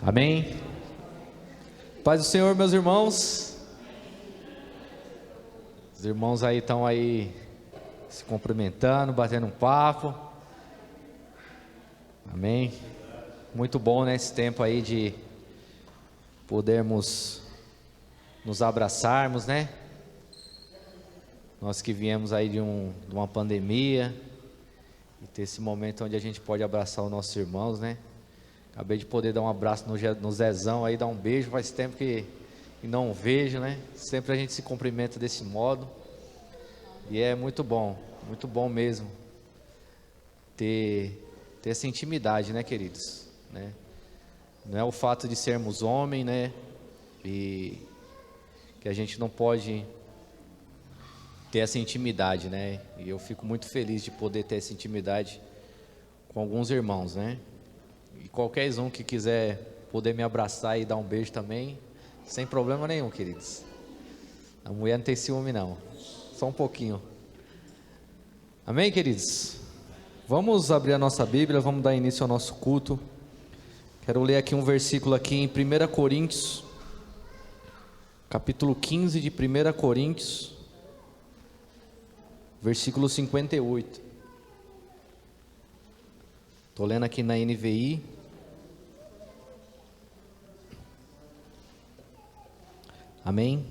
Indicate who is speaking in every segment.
Speaker 1: Amém? Paz do Senhor, meus irmãos. Os irmãos aí estão aí se cumprimentando, batendo um papo. Amém? Muito bom, né, esse tempo aí de podermos nos abraçarmos, né? Nós que viemos aí de uma pandemia e ter esse momento onde a gente pode abraçar os nossos irmãos, né? Acabei de poder dar um abraço no Zezão aí, dar um beijo, faz tempo que não vejo, né? Sempre a gente se cumprimenta desse modo. E é muito bom mesmo ter essa intimidade, né, queridos? Né? Não é o fato de sermos homens, né? E que a gente não pode ter essa intimidade, né? E eu fico muito feliz de poder ter essa intimidade com alguns irmãos, né? E qualquer um que quiser poder me abraçar e dar um beijo também, sem problema nenhum, queridos. A mulher não tem ciúme não, só um pouquinho. Amém, queridos? Vamos abrir a nossa Bíblia, vamos dar início ao nosso culto. Quero ler aqui um versículo aqui em 1 Coríntios, capítulo 15 de 1 Coríntios, versículo 58. Estou lendo aqui na NVI. Amém?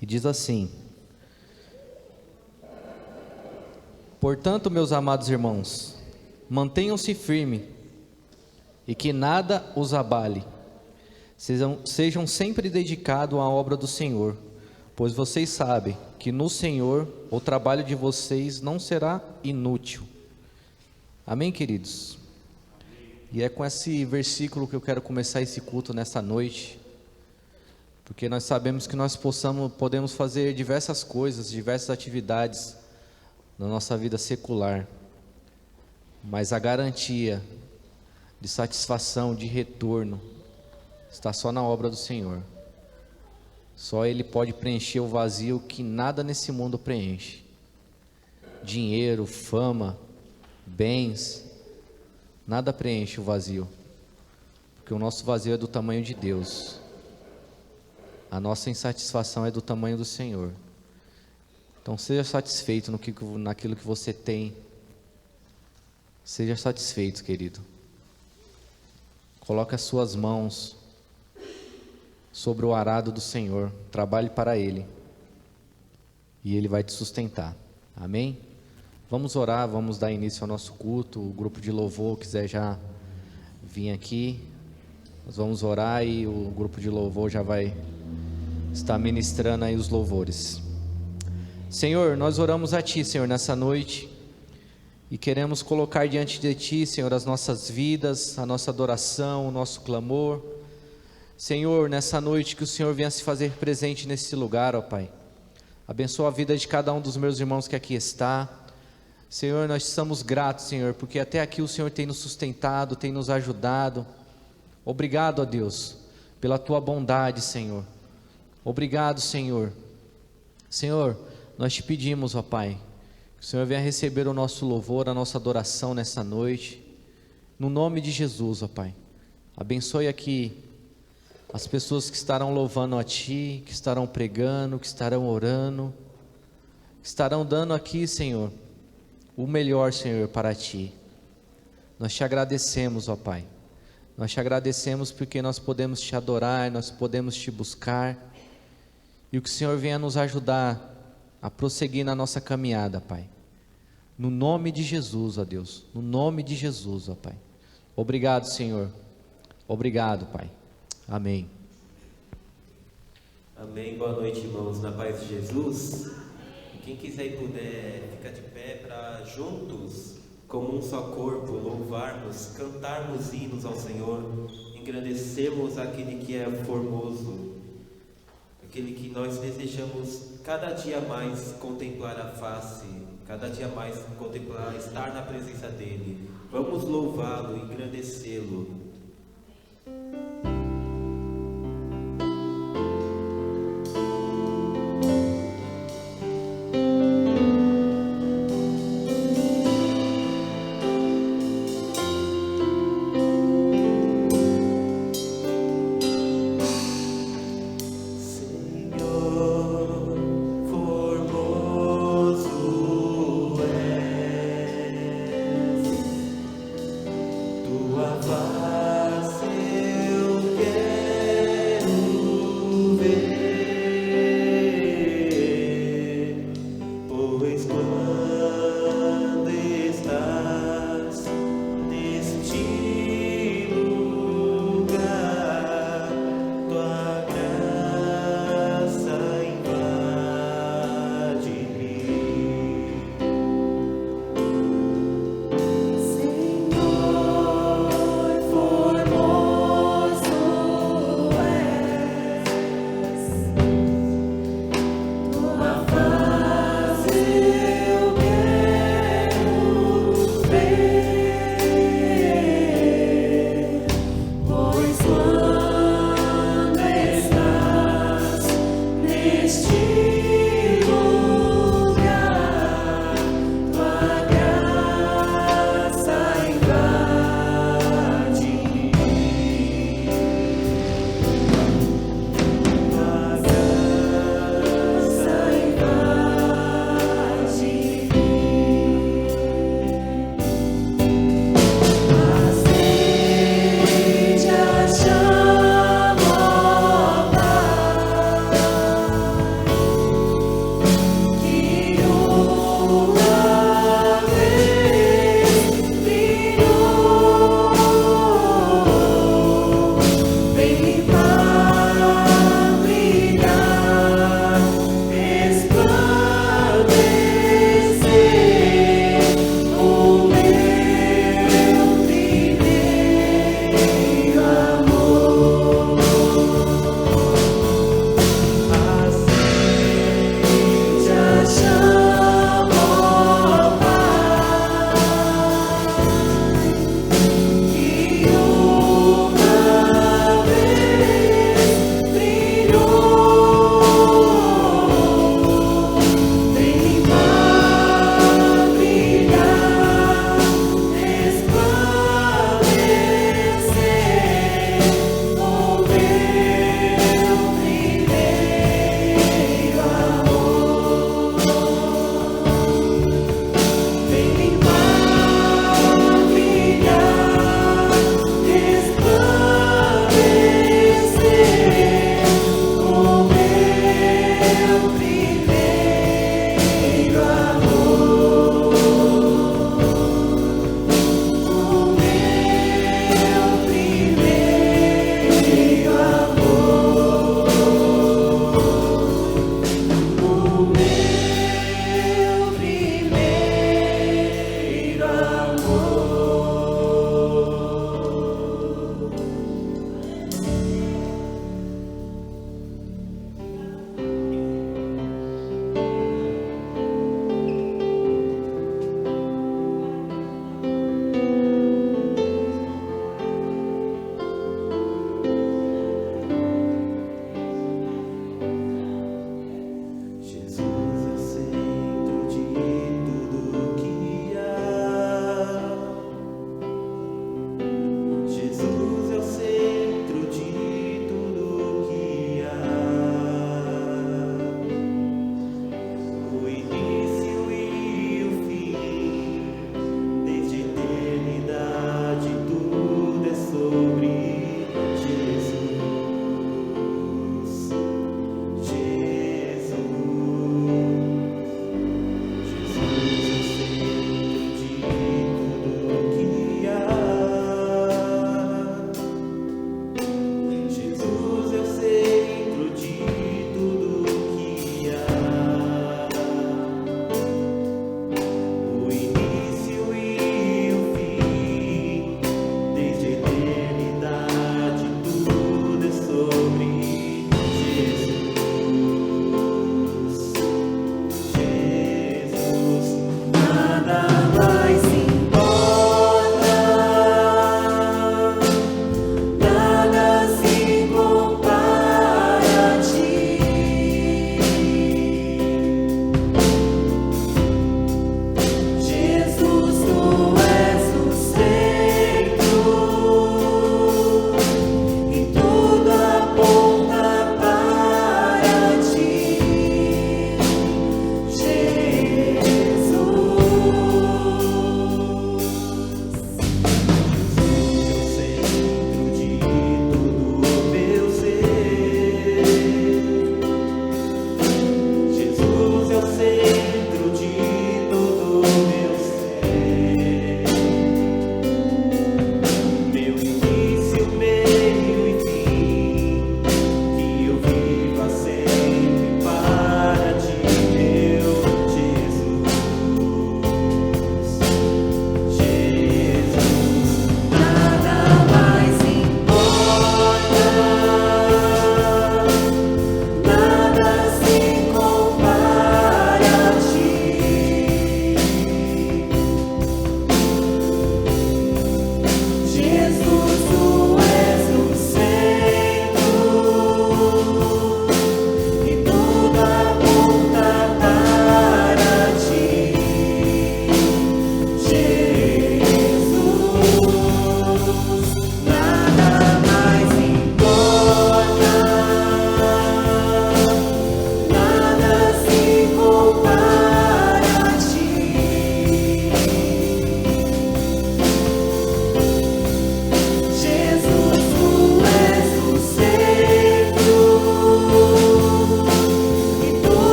Speaker 1: E diz assim: portanto, meus amados irmãos, mantenham-se firmes e que nada os abale. Sejam sempre dedicados à obra do Senhor, pois vocês sabem que no Senhor o trabalho de vocês não será inútil. Amém, queridos? E é com esse versículo que eu quero começar esse culto nessa noite, porque nós sabemos que nós podemos fazer diversas coisas, diversas atividades na nossa vida secular, mas a garantia de satisfação, de retorno, está só na obra do Senhor. Só Ele pode preencher o vazio que nada nesse mundo preenche. Dinheiro, fama, bens, nada preenche o vazio, porque o nosso vazio é do tamanho de Deus, a nossa insatisfação é do tamanho do Senhor. Então seja satisfeito naquilo que você tem, seja satisfeito, querido. Coloque as suas mãos sobre o arado do Senhor, trabalhe para Ele, e Ele vai te sustentar. Amém? Vamos orar, vamos dar início ao nosso culto. O grupo de louvor quiser já vir aqui, nós vamos orar e o grupo de louvor já vai estar ministrando aí os louvores. Senhor, nós oramos a Ti, Senhor, nessa noite, e queremos colocar diante de Ti, Senhor, as nossas vidas, a nossa adoração, o nosso clamor. Senhor, nessa noite que o Senhor venha se fazer presente nesse lugar, ó Pai. Abençoa a vida de cada um dos meus irmãos que aqui está. Senhor, nós estamos gratos, Senhor, porque até aqui o Senhor tem nos sustentado, tem nos ajudado. Obrigado, ó Deus, pela Tua bondade, Senhor. Obrigado, Senhor. Senhor, nós te pedimos, ó Pai, que o Senhor venha receber o nosso louvor, a nossa adoração nessa noite, no nome de Jesus, ó Pai. Abençoe aqui as pessoas que estarão louvando a Ti, que estarão pregando, que estarão orando, que estarão dando aqui, Senhor, o melhor, Senhor, para Ti. Nós te agradecemos, ó Pai. Nós te agradecemos porque nós podemos te adorar, nós podemos te buscar, e que o Senhor venha nos ajudar a prosseguir na nossa caminhada, Pai. No nome de Jesus, ó Deus, no nome de Jesus, ó Pai. Obrigado, Senhor. Obrigado, Pai. Amém.
Speaker 2: Amém. Boa noite, irmãos, na paz de Jesus. Quem quiser e puder, fica de pé para juntos, como um só corpo, louvarmos, cantarmos hinos ao Senhor, engrandecermos aquele que é formoso, aquele que nós desejamos cada dia mais contemplar a face, cada dia mais contemplar, estar na presença dEle. Vamos louvá-lo, engrandecê-lo.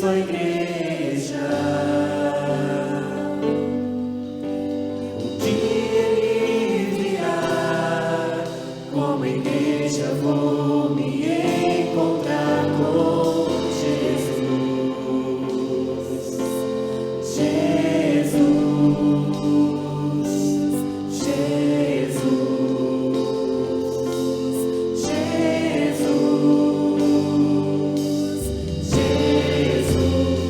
Speaker 3: sua igreja. Um dia ele virá, como igreja vou me encontrar com Jesus. Jesus, Jesus, Jesus, Jesus.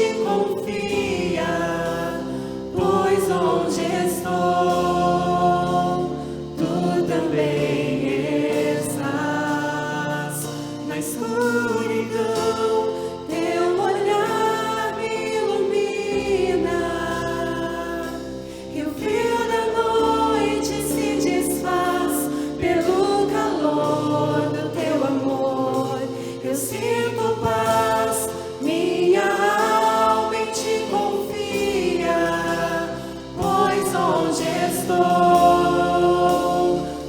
Speaker 3: mente confia, pois onde estou, tu também estás. Na escuridão, teu olhar me ilumina, e o frio da noite se desfaz pelo calor do teu amor. Eu sinto paz, minha alma em ti confia, pois onde estou,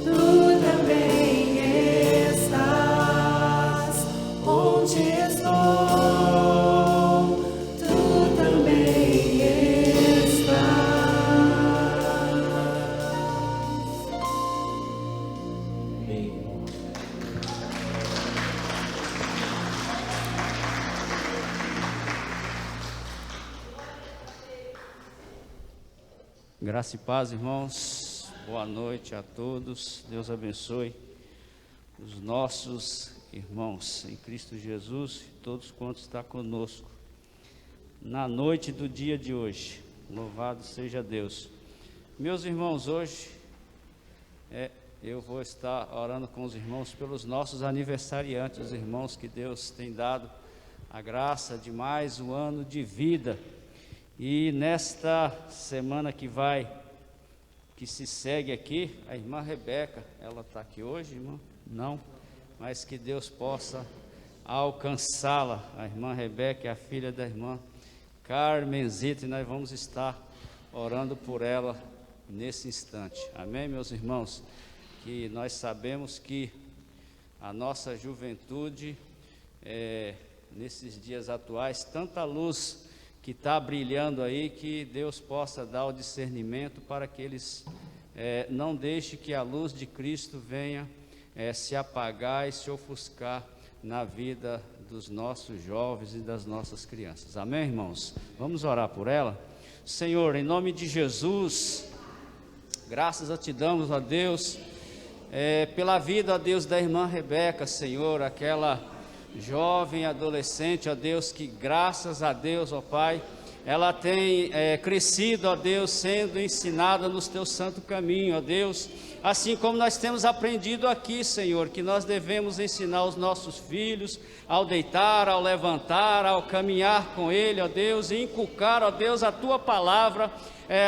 Speaker 3: tu também estás. Onde estou, tu também estás.
Speaker 2: Amém.
Speaker 4: Graça e paz, irmãos. Boa noite a todos. Deus abençoe os nossos irmãos em Cristo Jesus e todos quantos estão conosco na noite do dia de hoje. Louvado seja Deus. Meus irmãos, hoje eu vou estar orando com os irmãos pelos nossos aniversariantes, os irmãos que Deus tem dado a graça de mais um ano de vida. E nesta semana que se segue aqui, a irmã Rebeca, ela está aqui hoje, irmã? Não, mas que Deus possa alcançá-la. A irmã Rebeca é a filha da irmã Carmenzita, e nós vamos estar orando por ela nesse instante. Amém, meus irmãos? Que nós sabemos que a nossa juventude, nesses dias atuais, tanta luz que está brilhando aí, que Deus possa dar o discernimento para que eles não deixem que a luz de Cristo venha se apagar e se ofuscar na vida dos nossos jovens e das nossas crianças. Amém, irmãos? Vamos orar por ela? Senhor, em nome de Jesus, graças a Te damos, ó Deus, pela vida, ó Deus, da irmã Rebeca, Senhor, aquela jovem adolescente, ó Deus, que graças a Deus, ó Pai, ela tem crescido, ó Deus, sendo ensinada nos Teu santo caminho, ó Deus, assim como nós temos aprendido aqui, Senhor, que nós devemos ensinar os nossos filhos ao deitar, ao levantar, ao caminhar com Ele, ó Deus, e inculcar, ó Deus, a Tua palavra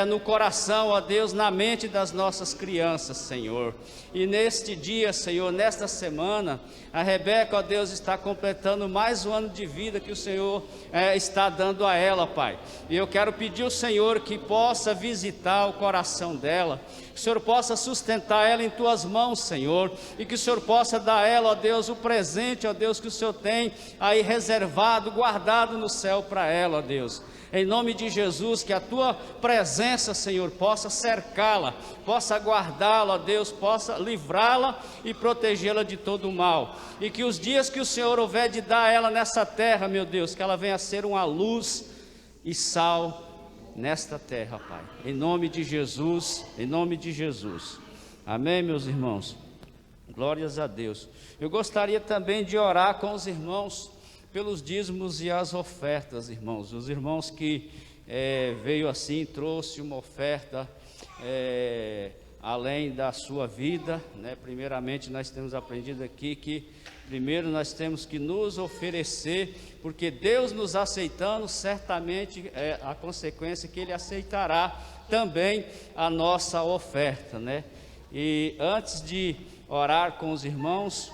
Speaker 4: no coração, ó Deus, na mente das nossas crianças, Senhor. E neste dia, Senhor, nesta semana, a Rebeca, ó Deus, está completando mais um ano de vida que o Senhor está dando a ela, Pai. E eu quero pedir ao Senhor que possa visitar o coração dela, que o Senhor possa sustentar ela em Tuas mãos, Senhor, e que o Senhor possa dar a ela, ó Deus, o presente, ó Deus, que o Senhor tem aí reservado, guardado no céu para ela, ó Deus. Em nome de Jesus, que a Tua presença, Senhor, possa cercá-la, possa guardá-la, ó Deus, possa livrá-la e protegê-la de todo o mal. E que os dias que o Senhor houver de dar a ela nessa terra, meu Deus, que ela venha a ser uma luz e sal nesta terra, Pai. Em nome de Jesus, em nome de Jesus. Amém, meus irmãos? Glórias a Deus. Eu gostaria também de orar com os irmãos pelos dízimos e as ofertas, irmãos. Os irmãos que veio assim, trouxe uma oferta além da sua vida, né? Primeiramente nós temos aprendido aqui que primeiro nós temos que nos oferecer, porque Deus nos aceitando, certamente a consequência é que Ele aceitará também a nossa oferta, né? E antes de orar com os irmãos,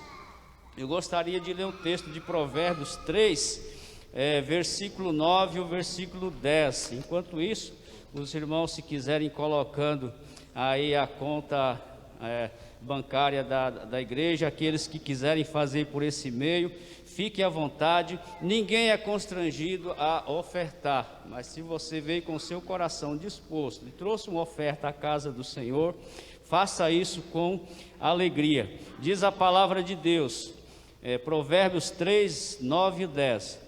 Speaker 4: eu gostaria de ler um texto de Provérbios 3, versículo 9 e o versículo 10. Enquanto isso, os irmãos, se quiserem colocando aí a conta bancária da igreja, aqueles que quiserem fazer por esse meio, fique à vontade, ninguém é constrangido a ofertar, mas se você veio com o seu coração disposto e trouxe uma oferta à casa do Senhor, faça isso com alegria. Diz a palavra de Deus, Provérbios 3, 9 e 10.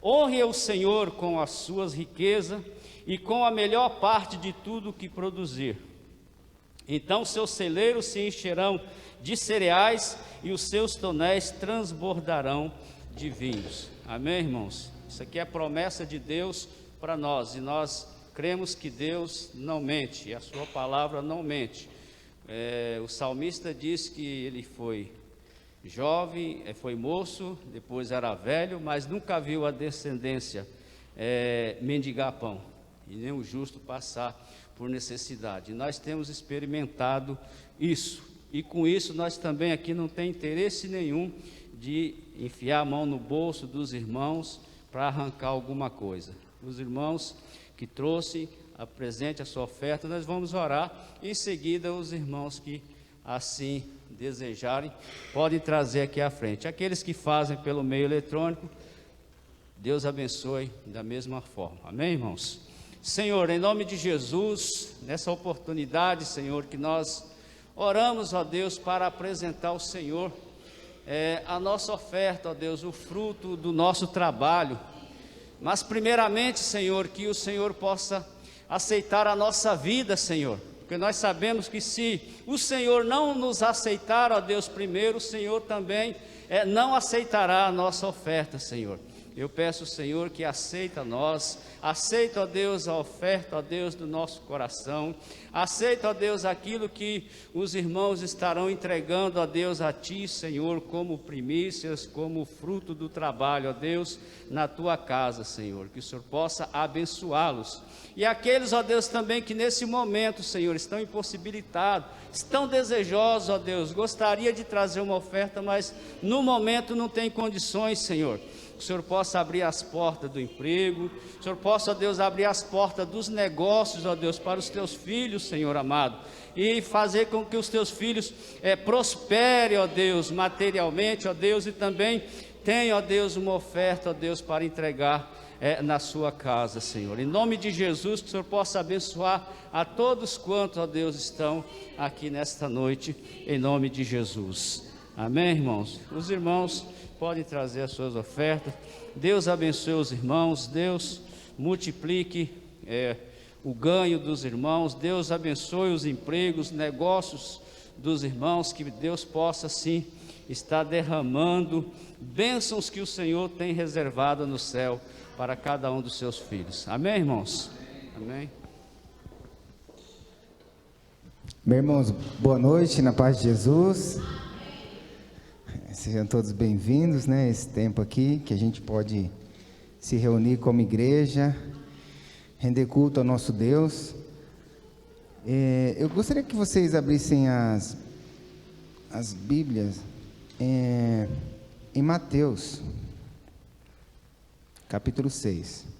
Speaker 4: Honre o Senhor com as suas riquezas e com a melhor parte de tudo que produzir. Então seus celeiros se encherão de cereais e os seus tonéis transbordarão de vinhos. Amém, irmãos? Isso aqui é promessa de Deus para nós, e nós cremos que Deus não mente, e a sua palavra não mente. O salmista diz que ele foi jovem, foi moço, depois era velho, mas nunca viu a descendência mendigar pão, e nem o justo passar por necessidade. Nós temos experimentado isso, e com isso nós também aqui não tem interesse nenhum de enfiar a mão no bolso dos irmãos para arrancar alguma coisa. Os irmãos que trouxe, apresente a sua oferta, nós vamos orar, e em seguida os irmãos que assim desejarem, podem trazer aqui à frente. Aqueles que fazem pelo meio eletrônico, Deus abençoe da mesma forma. Amém, irmãos? Senhor, em nome de Jesus, nessa oportunidade, Senhor, que nós oramos, ó Deus, para apresentar ao Senhor a nossa oferta, ó Deus, o fruto do nosso trabalho. Mas primeiramente, Senhor, que o Senhor possa aceitar a nossa vida, Senhor, porque nós sabemos que se o Senhor não nos aceitar, ó Deus, primeiro, o Senhor também não aceitará a nossa oferta, Senhor. Eu peço, Senhor, que aceita nós, aceita, ó Deus, a oferta, ó Deus, do nosso coração, aceita, ó Deus, aquilo que os irmãos estarão entregando, ó Deus, a Ti, Senhor, como primícias, como fruto do trabalho, ó Deus, na Tua casa, Senhor, que o Senhor possa abençoá-los. E aqueles, ó Deus, também que nesse momento, Senhor, estão impossibilitados, estão desejosos, ó Deus, gostaria de trazer uma oferta, mas no momento não tem condições, Senhor. O Senhor possa abrir as portas do emprego, o Senhor possa, ó Deus, abrir as portas dos negócios, ó Deus, para os Teus filhos, Senhor amado, e fazer com que os Teus filhos prosperem, ó Deus, materialmente, ó Deus, e também tenham, ó Deus, uma oferta, ó Deus, para entregar na sua casa, Senhor. Em nome de Jesus, que o Senhor possa abençoar a todos quantos, ó Deus, estão aqui nesta noite, em nome de Jesus. Amém, irmãos? Os irmãos podem trazer as suas ofertas. Deus abençoe os irmãos, Deus multiplique o ganho dos irmãos, Deus abençoe os empregos, negócios dos irmãos, que Deus possa sim estar derramando bênçãos que o Senhor tem reservado no céu para cada um dos seus filhos. Amém, irmãos? Amém.
Speaker 5: Meus irmãos, boa noite, na paz de Jesus. Sejam todos bem-vindos, né? Esse tempo aqui que a gente pode se reunir como igreja, render culto ao nosso Deus. Eu gostaria que vocês abrissem as Bíblias em Mateus, capítulo 6.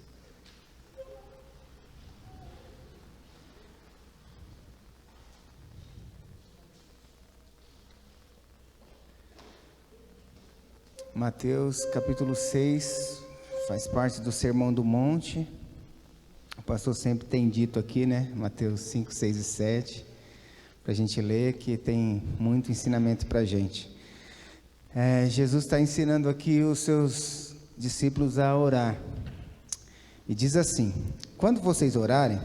Speaker 5: Mateus capítulo 6, faz parte do Sermão do Monte. O pastor sempre tem dito aqui, né? Mateus 5, 6 e 7, para a gente ler, que tem muito ensinamento para a gente. Jesus está ensinando aqui os seus discípulos a orar. E diz assim: quando vocês orarem,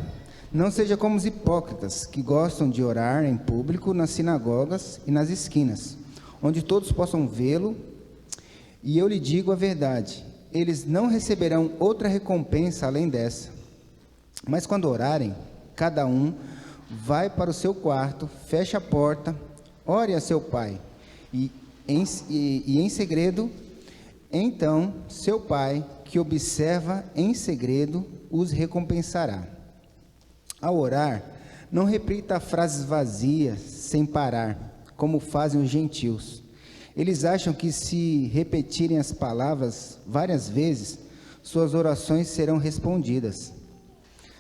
Speaker 5: não seja como os hipócritas, que gostam de orar em público nas sinagogas e nas esquinas, onde todos possam vê-lo. E eu lhe digo a verdade, eles não receberão outra recompensa além dessa. Mas quando orarem, cada um vai para o seu quarto, fecha a porta, ore a seu pai, e em segredo, então seu pai, que observa em segredo, os recompensará. Ao orar, não repita frases vazias, sem parar, como fazem os gentios. Eles acham que se repetirem as palavras várias vezes, suas orações serão respondidas.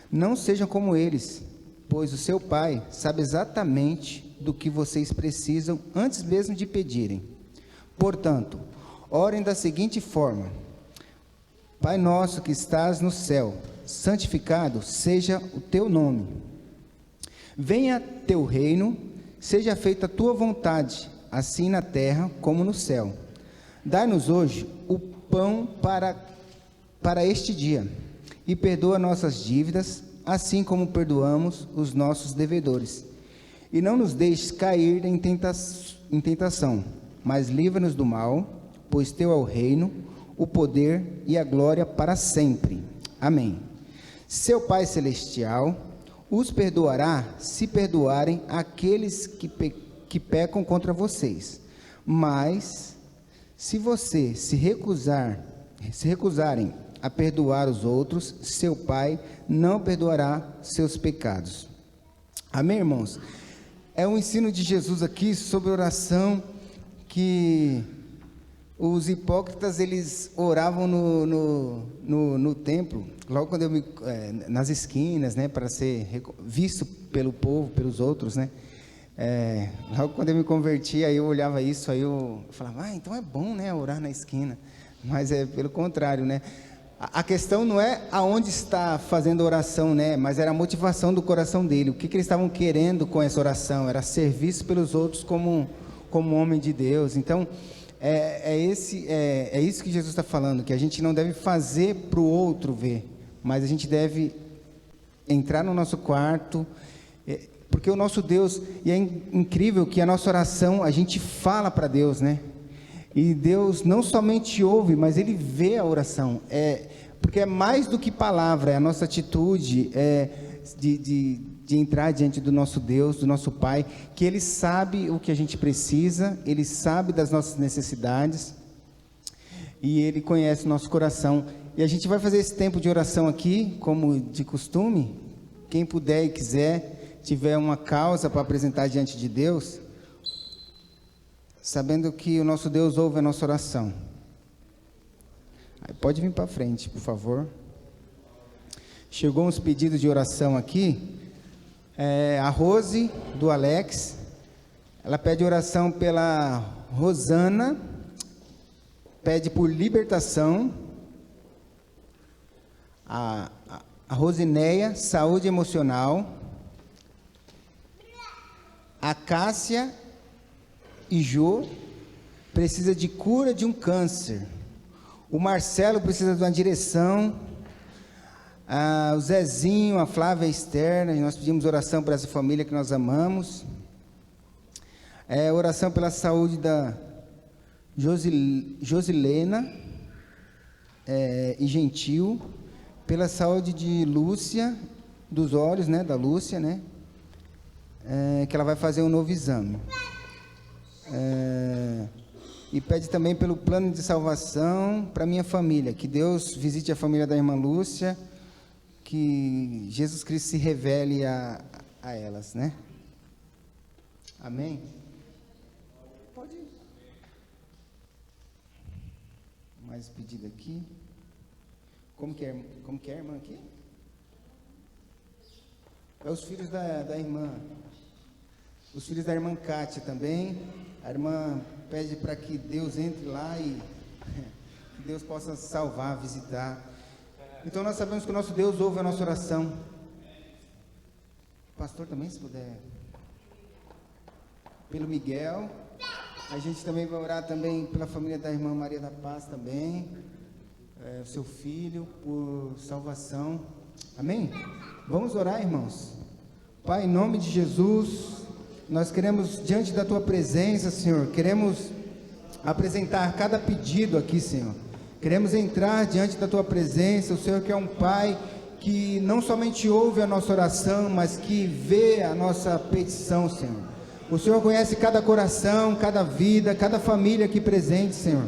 Speaker 5: Não sejam como eles, pois o seu Pai sabe exatamente do que vocês precisam antes mesmo de pedirem. Portanto, orem da seguinte forma: Pai nosso que estás no céu, santificado seja o teu nome. Venha teu reino, seja feita a tua vontade, assim na terra como no céu. Dai-nos hoje o pão para este dia, e perdoa nossas dívidas, assim como perdoamos os nossos devedores. E não nos deixes cair em tentação, mas livra-nos do mal, pois teu é o reino, o poder e a glória para sempre. Amém. Seu Pai Celestial os perdoará se perdoarem aqueles que pecam contra vocês. Mas, se você se recusarem a perdoar os outros, seu Pai não perdoará seus pecados. Amém, irmãos? É um ensino de Jesus aqui sobre oração, que os hipócritas, eles oravam no templo, logo quando nas esquinas, né, para ser visto pelo povo, pelos outros, né? Logo quando eu me converti, aí eu olhava isso, aí eu falava, então é bom, né, orar na esquina. Mas é pelo contrário, né? A questão não é aonde está fazendo oração, né? Mas era a motivação do coração dele. O que eles estavam querendo com essa oração? Era ser visto pelos outros como homem de Deus. Então, é isso que Jesus está falando, que a gente não deve fazer para o outro ver, mas a gente deve entrar no nosso quarto, porque o nosso Deus, e é incrível que a nossa oração, a gente fala para Deus, né? E Deus não somente ouve, mas Ele vê a oração, porque é mais do que palavra, é a nossa atitude, de entrar diante do nosso Deus, do nosso Pai, que Ele sabe o que a gente precisa, Ele sabe das nossas necessidades, e Ele conhece o nosso coração. E a gente vai fazer esse tempo de oração aqui, como de costume. Quem puder e quiser, tiver uma causa para apresentar diante de Deus, sabendo que o nosso Deus ouve a nossa oração. Aí pode vir para frente, por favor. Chegou uns pedidos de oração aqui. A Rose, do Alex, ela pede oração pela Rosana, pede por libertação. A Rosineia, saúde emocional. A Cássia e Jô precisa de cura de um câncer. O Marcelo precisa de uma direção. O Zezinho, a Flávia, a Esther, nós pedimos oração para essa família que nós amamos. Oração pela saúde da Josilena e Gentil, pela saúde de Lúcia, dos olhos, né, da Lúcia, né, que ela vai fazer um novo exame. E pede também pelo plano de salvação para minha família, que Deus visite a família da irmã Lúcia, que Jesus Cristo se revele a elas, né? Amém? Pode ir. Mais pedido aqui. Como que é a irmã aqui? Os filhos da irmã. Os filhos da irmã Kátia também. A irmã pede para que Deus entre lá e que Deus possa salvar, visitar. Então nós sabemos que o nosso Deus ouve a nossa oração. Pastor também, se puder. Pelo Miguel. A gente também vai orar também pela família da irmã Maria da Paz também. O seu filho, por salvação. Amém? Vamos orar, irmãos. Pai, em nome de Jesus, nós queremos, diante da Tua presença, Senhor, queremos apresentar cada pedido aqui, Senhor. Queremos entrar diante da Tua presença, o Senhor que é um Pai que não somente ouve a nossa oração, mas que vê a nossa petição, Senhor. O Senhor conhece cada coração, cada vida, cada família aqui presente, Senhor.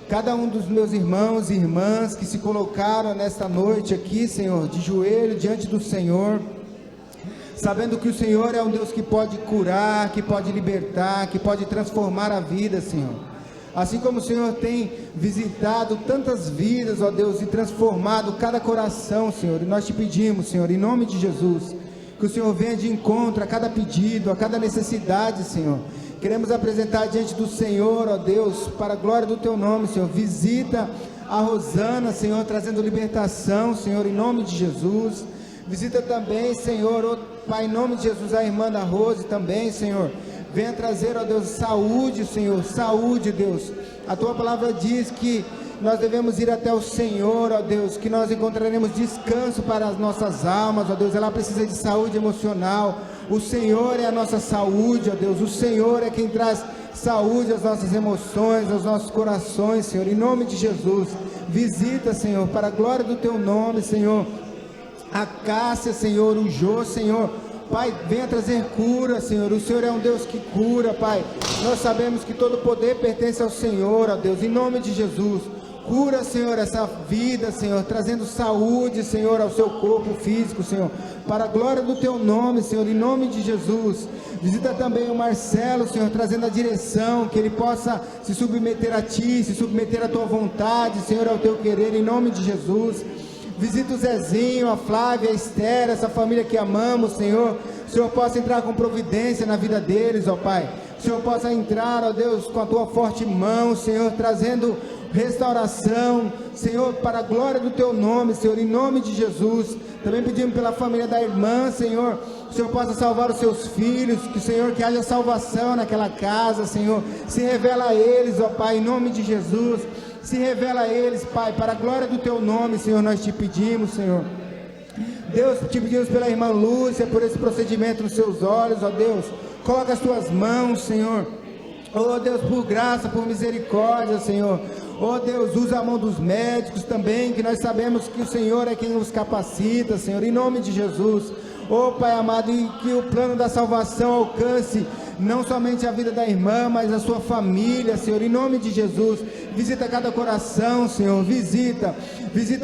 Speaker 5: Cada um dos meus irmãos e irmãs que se colocaram nesta noite aqui, Senhor, de joelho diante do Senhor, sabendo que o Senhor é um Deus que pode curar, que pode libertar, que pode transformar a vida, Senhor. Assim como o Senhor tem visitado tantas vidas, ó Deus, e transformado cada coração, Senhor, e nós te pedimos, Senhor, em nome de Jesus, que o Senhor venha de encontro a cada pedido, a cada necessidade, Senhor. Queremos apresentar diante do Senhor, ó Deus, para a glória do Teu nome, Senhor. Visita a Rosana, Senhor, trazendo libertação, Senhor, em nome de Jesus. Visita também, Senhor, ó Pai, em nome de Jesus, a irmã da Rose também, Senhor. Venha trazer, ó Deus, saúde, Senhor, saúde, Deus. A Tua palavra diz que nós devemos ir até o Senhor, ó Deus, que nós encontraremos descanso para as nossas almas, ó Deus. Ela precisa de saúde emocional, O Senhor é a nossa saúde, ó Deus. O Senhor é quem traz saúde às nossas emoções, aos nossos corações, Senhor. Em nome de Jesus, visita, Senhor, para a glória do Teu nome, Senhor. A Cássia, Senhor, o Jô, Senhor. Pai, venha trazer cura, Senhor. O Senhor é um Deus que cura, Pai. Nós sabemos que todo poder pertence ao Senhor, ó Deus. Em nome de Jesus. Cura, Senhor, essa vida, Senhor, trazendo saúde, Senhor, ao seu corpo físico, Senhor, para a glória do Teu nome, Senhor, em nome de Jesus. Visita também o Marcelo, Senhor, trazendo a direção, que ele possa se submeter a Ti, se submeter à Tua vontade, Senhor, ao Teu querer, em nome de Jesus. Visita o Zezinho, a Flávia, a Esther, essa família que amamos, Senhor. O Senhor possa entrar com providência na vida deles, ó Pai. O Senhor possa entrar, ó Deus, com a Tua forte mão, Senhor, trazendo restauração, Senhor, para a glória do Teu nome, Senhor, em nome de Jesus. Também pedimos pela família da irmã, Senhor, que o Senhor possa salvar os seus filhos, que o Senhor, que haja salvação naquela casa, Senhor. Se revela a eles, ó Pai, em nome de Jesus. Se revela a eles, Pai, para a glória do Teu nome, Senhor, nós te pedimos, Senhor. Deus, te pedimos pela irmã Lúcia, por esse procedimento nos seus olhos, ó Deus. Coloca as Tuas mãos, Senhor. Oh Deus, por graça, por misericórdia, Senhor. Oh Deus, usa a mão dos médicos também, que nós sabemos que o Senhor é quem os capacita, Senhor, em nome de Jesus. Oh Pai amado, e que o plano da salvação alcance não somente a vida da irmã, mas a sua família, Senhor, em nome de Jesus. Visita cada coração, Senhor, visita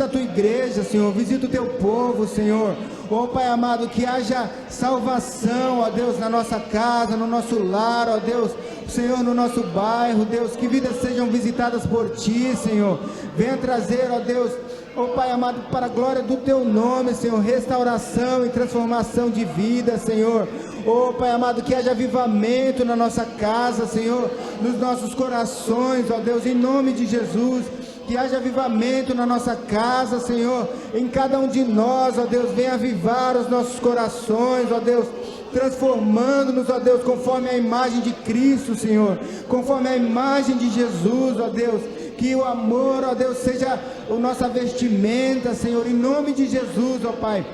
Speaker 5: a Tua igreja, Senhor, visita o Teu povo, Senhor. Oh Pai amado, que haja salvação, ó Deus, na nossa casa, no nosso lar, ó Deus, Senhor, no nosso bairro, Deus, que vidas sejam visitadas por Ti, Senhor. Venha trazer, ó Deus, ó Pai amado, para a glória do Teu nome, Senhor, restauração e transformação de vida, Senhor. Oh Pai amado, que haja avivamento na nossa casa, Senhor, nos nossos corações, ó Deus, em nome de Jesus. Que haja avivamento na nossa casa, Senhor, em cada um de nós, ó Deus. Venha avivar os nossos corações, ó Deus, transformando-nos, ó Deus, conforme a imagem de Cristo, Senhor, conforme a imagem de Jesus, ó Deus. Que o amor, ó Deus, seja a nossa vestimenta, Senhor, em nome de Jesus, ó Pai,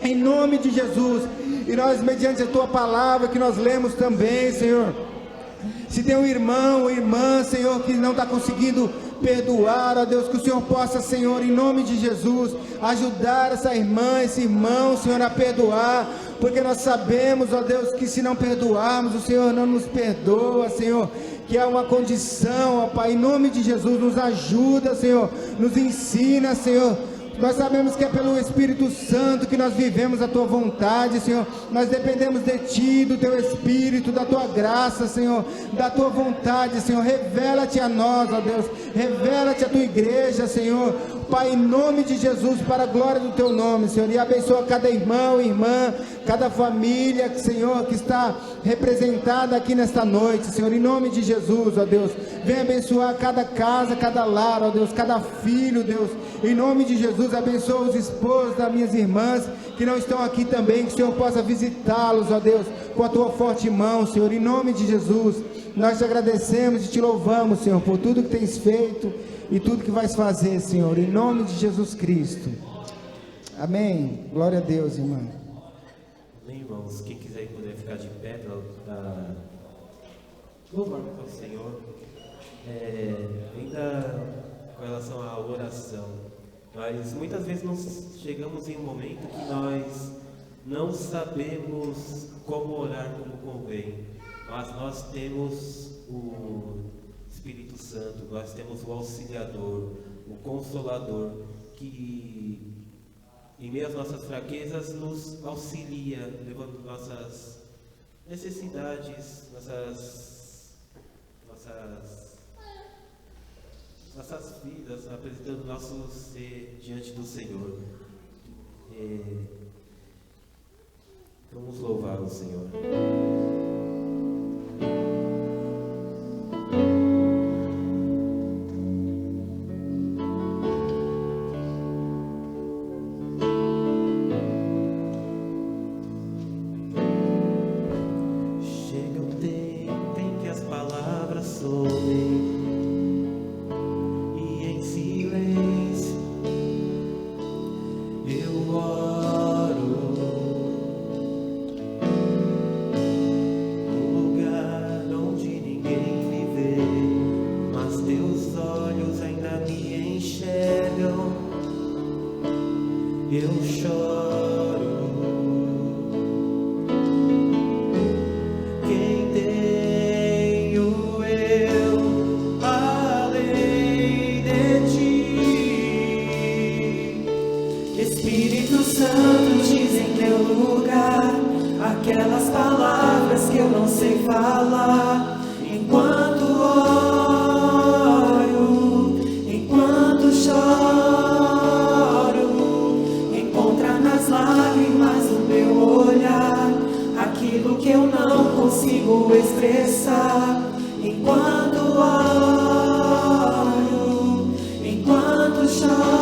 Speaker 5: em nome de Jesus. E nós, mediante a Tua palavra que nós lemos também, Senhor, se tem um irmão ou irmã, Senhor, que não está conseguindo perdoar, ó Deus, que o Senhor possa, Senhor, em nome de Jesus, ajudar essa irmã, esse irmão, Senhor, a perdoar, porque nós sabemos, ó Deus, que se não perdoarmos, o Senhor não nos perdoa, Senhor, que há uma condição, ó Pai, em nome de Jesus, nos ajuda, Senhor, nos ensina, Senhor. Nós sabemos que é pelo Espírito Santo que nós vivemos a Tua vontade, Senhor. Nós dependemos de Ti, do Teu Espírito, da Tua graça, Senhor, da Tua vontade, Senhor. Revela-te a nós, ó Deus. Revela-te a Tua igreja, Senhor. Pai, em nome de Jesus, para a glória do Teu nome, Senhor. E abençoa cada irmão, irmã, cada família, Senhor, que está representada aqui nesta noite, Senhor. Em nome de Jesus, ó Deus. Venha abençoar cada casa, cada lar, ó Deus, cada filho, Deus. Em nome de Jesus, abençoa os esposos das minhas irmãs que não estão aqui também, que o Senhor possa visitá-los, ó Deus, com a Tua forte mão, Senhor, em nome de Jesus. Nós te agradecemos e te louvamos, Senhor, por tudo que tens feito e tudo que vais fazer, Senhor, em nome de Jesus Cristo. Amém. Glória a Deus, irmã.
Speaker 2: Amém, irmãos. Quem quiser e puder ficar de pé para louvar ao Senhor, ainda com relação à oração. Mas muitas vezes nós chegamos em um momento que nós não sabemos como orar como convém, mas nós temos o Espírito Santo, nós temos o Auxiliador, o Consolador, que em meio às nossas fraquezas nos auxilia, levando nossas necessidades, nossas vidas, apresentando nosso ser diante do Senhor. Vamos louvar o Senhor. Chega o tempo em que as palavras somem e em silêncio eu oro.
Speaker 3: lugar aquelas palavras que eu não sei falar. Enquanto oro, enquanto choro, encontra nas lágrimas o meu olhar aquilo que eu não consigo expressar. Enquanto oro, enquanto choro.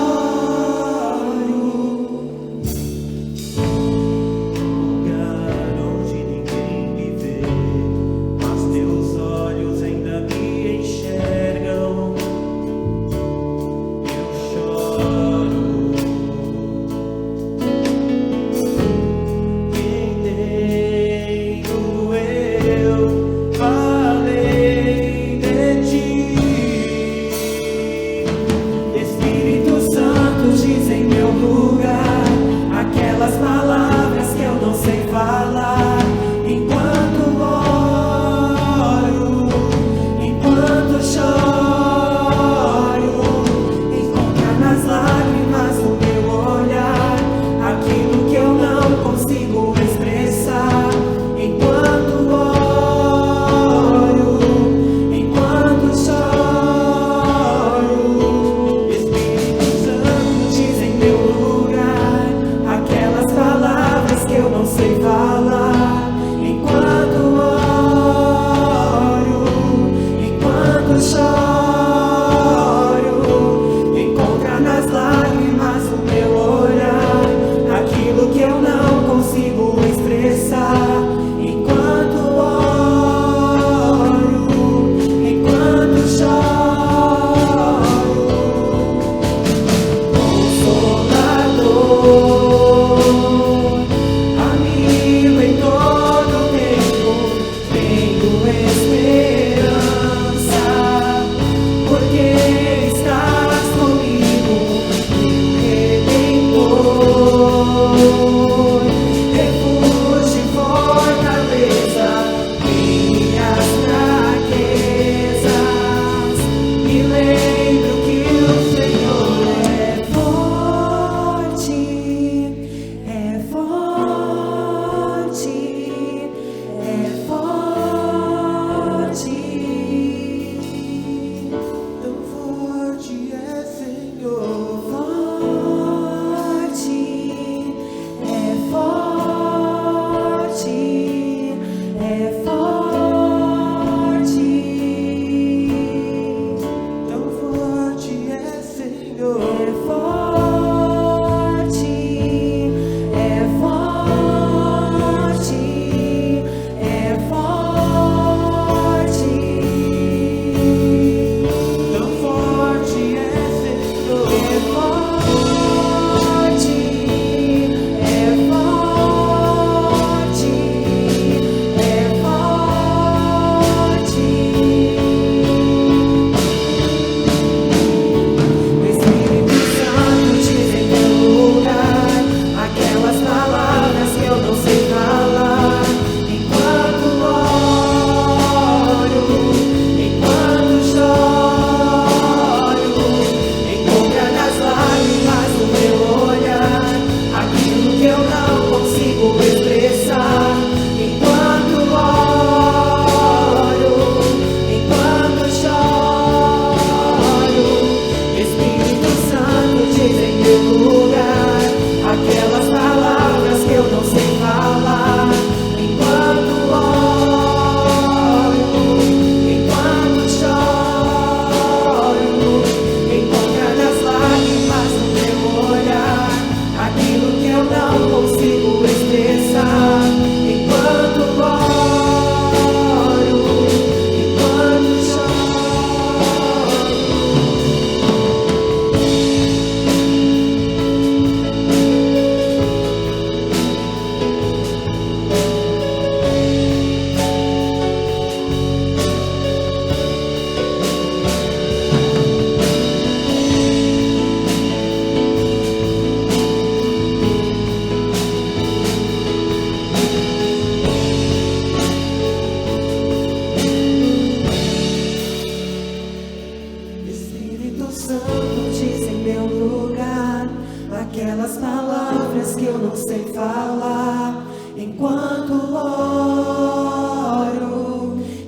Speaker 3: sei falar. Enquanto oro,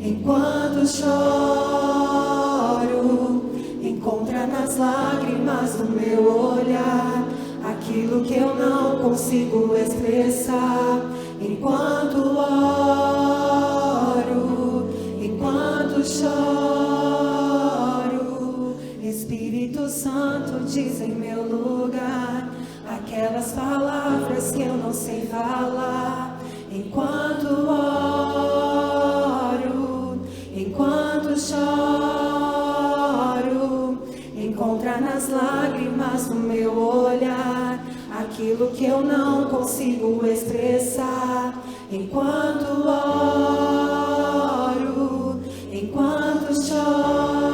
Speaker 3: enquanto choro, encontra nas lágrimas do meu olhar aquilo que eu não consigo expressar. Enquanto oro, enquanto choro, Espírito Santo diz em meu lugar aquelas palavras que eu não sei falar. Enquanto oro, enquanto choro, encontra nas lágrimas do meu olhar aquilo que eu não consigo expressar. Enquanto oro, enquanto choro.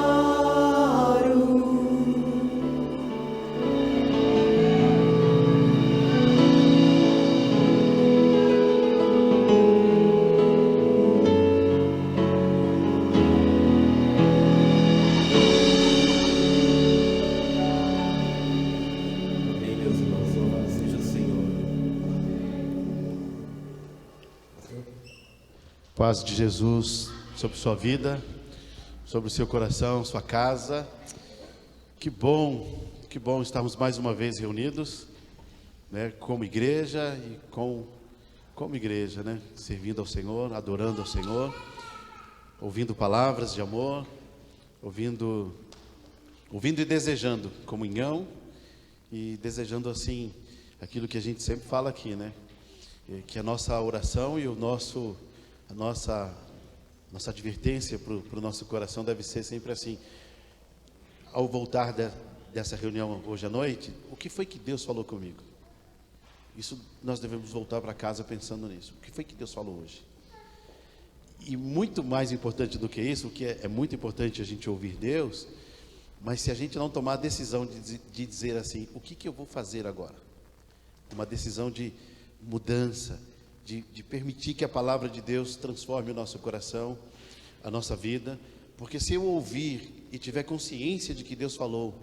Speaker 2: Amém, meus irmãos, louvado seja o Senhor.
Speaker 6: Paz de Jesus sobre sua vida, sobre o seu coração, sua casa. Que bom estarmos mais uma vez reunidos, né, como igreja e como igreja, né, servindo ao Senhor, adorando ao Senhor, ouvindo palavras de amor, ouvindo e desejando comunhão e desejando assim aquilo que a gente sempre fala aqui, né, que a nossa oração e a nossa advertência para o nosso coração deve ser sempre assim. Ao voltar dessa reunião hoje à noite, o que foi que Deus falou comigo? Isso nós devemos voltar para casa pensando nisso. O que foi que Deus falou hoje? E muito mais importante do que isso, o que é muito importante a gente ouvir Deus, mas se a gente não tomar a decisão de dizer assim, o que eu vou fazer agora? Uma decisão de mudança, de permitir que a palavra de Deus transforme o nosso coração, a nossa vida, porque se eu ouvir e tiver consciência de que Deus falou,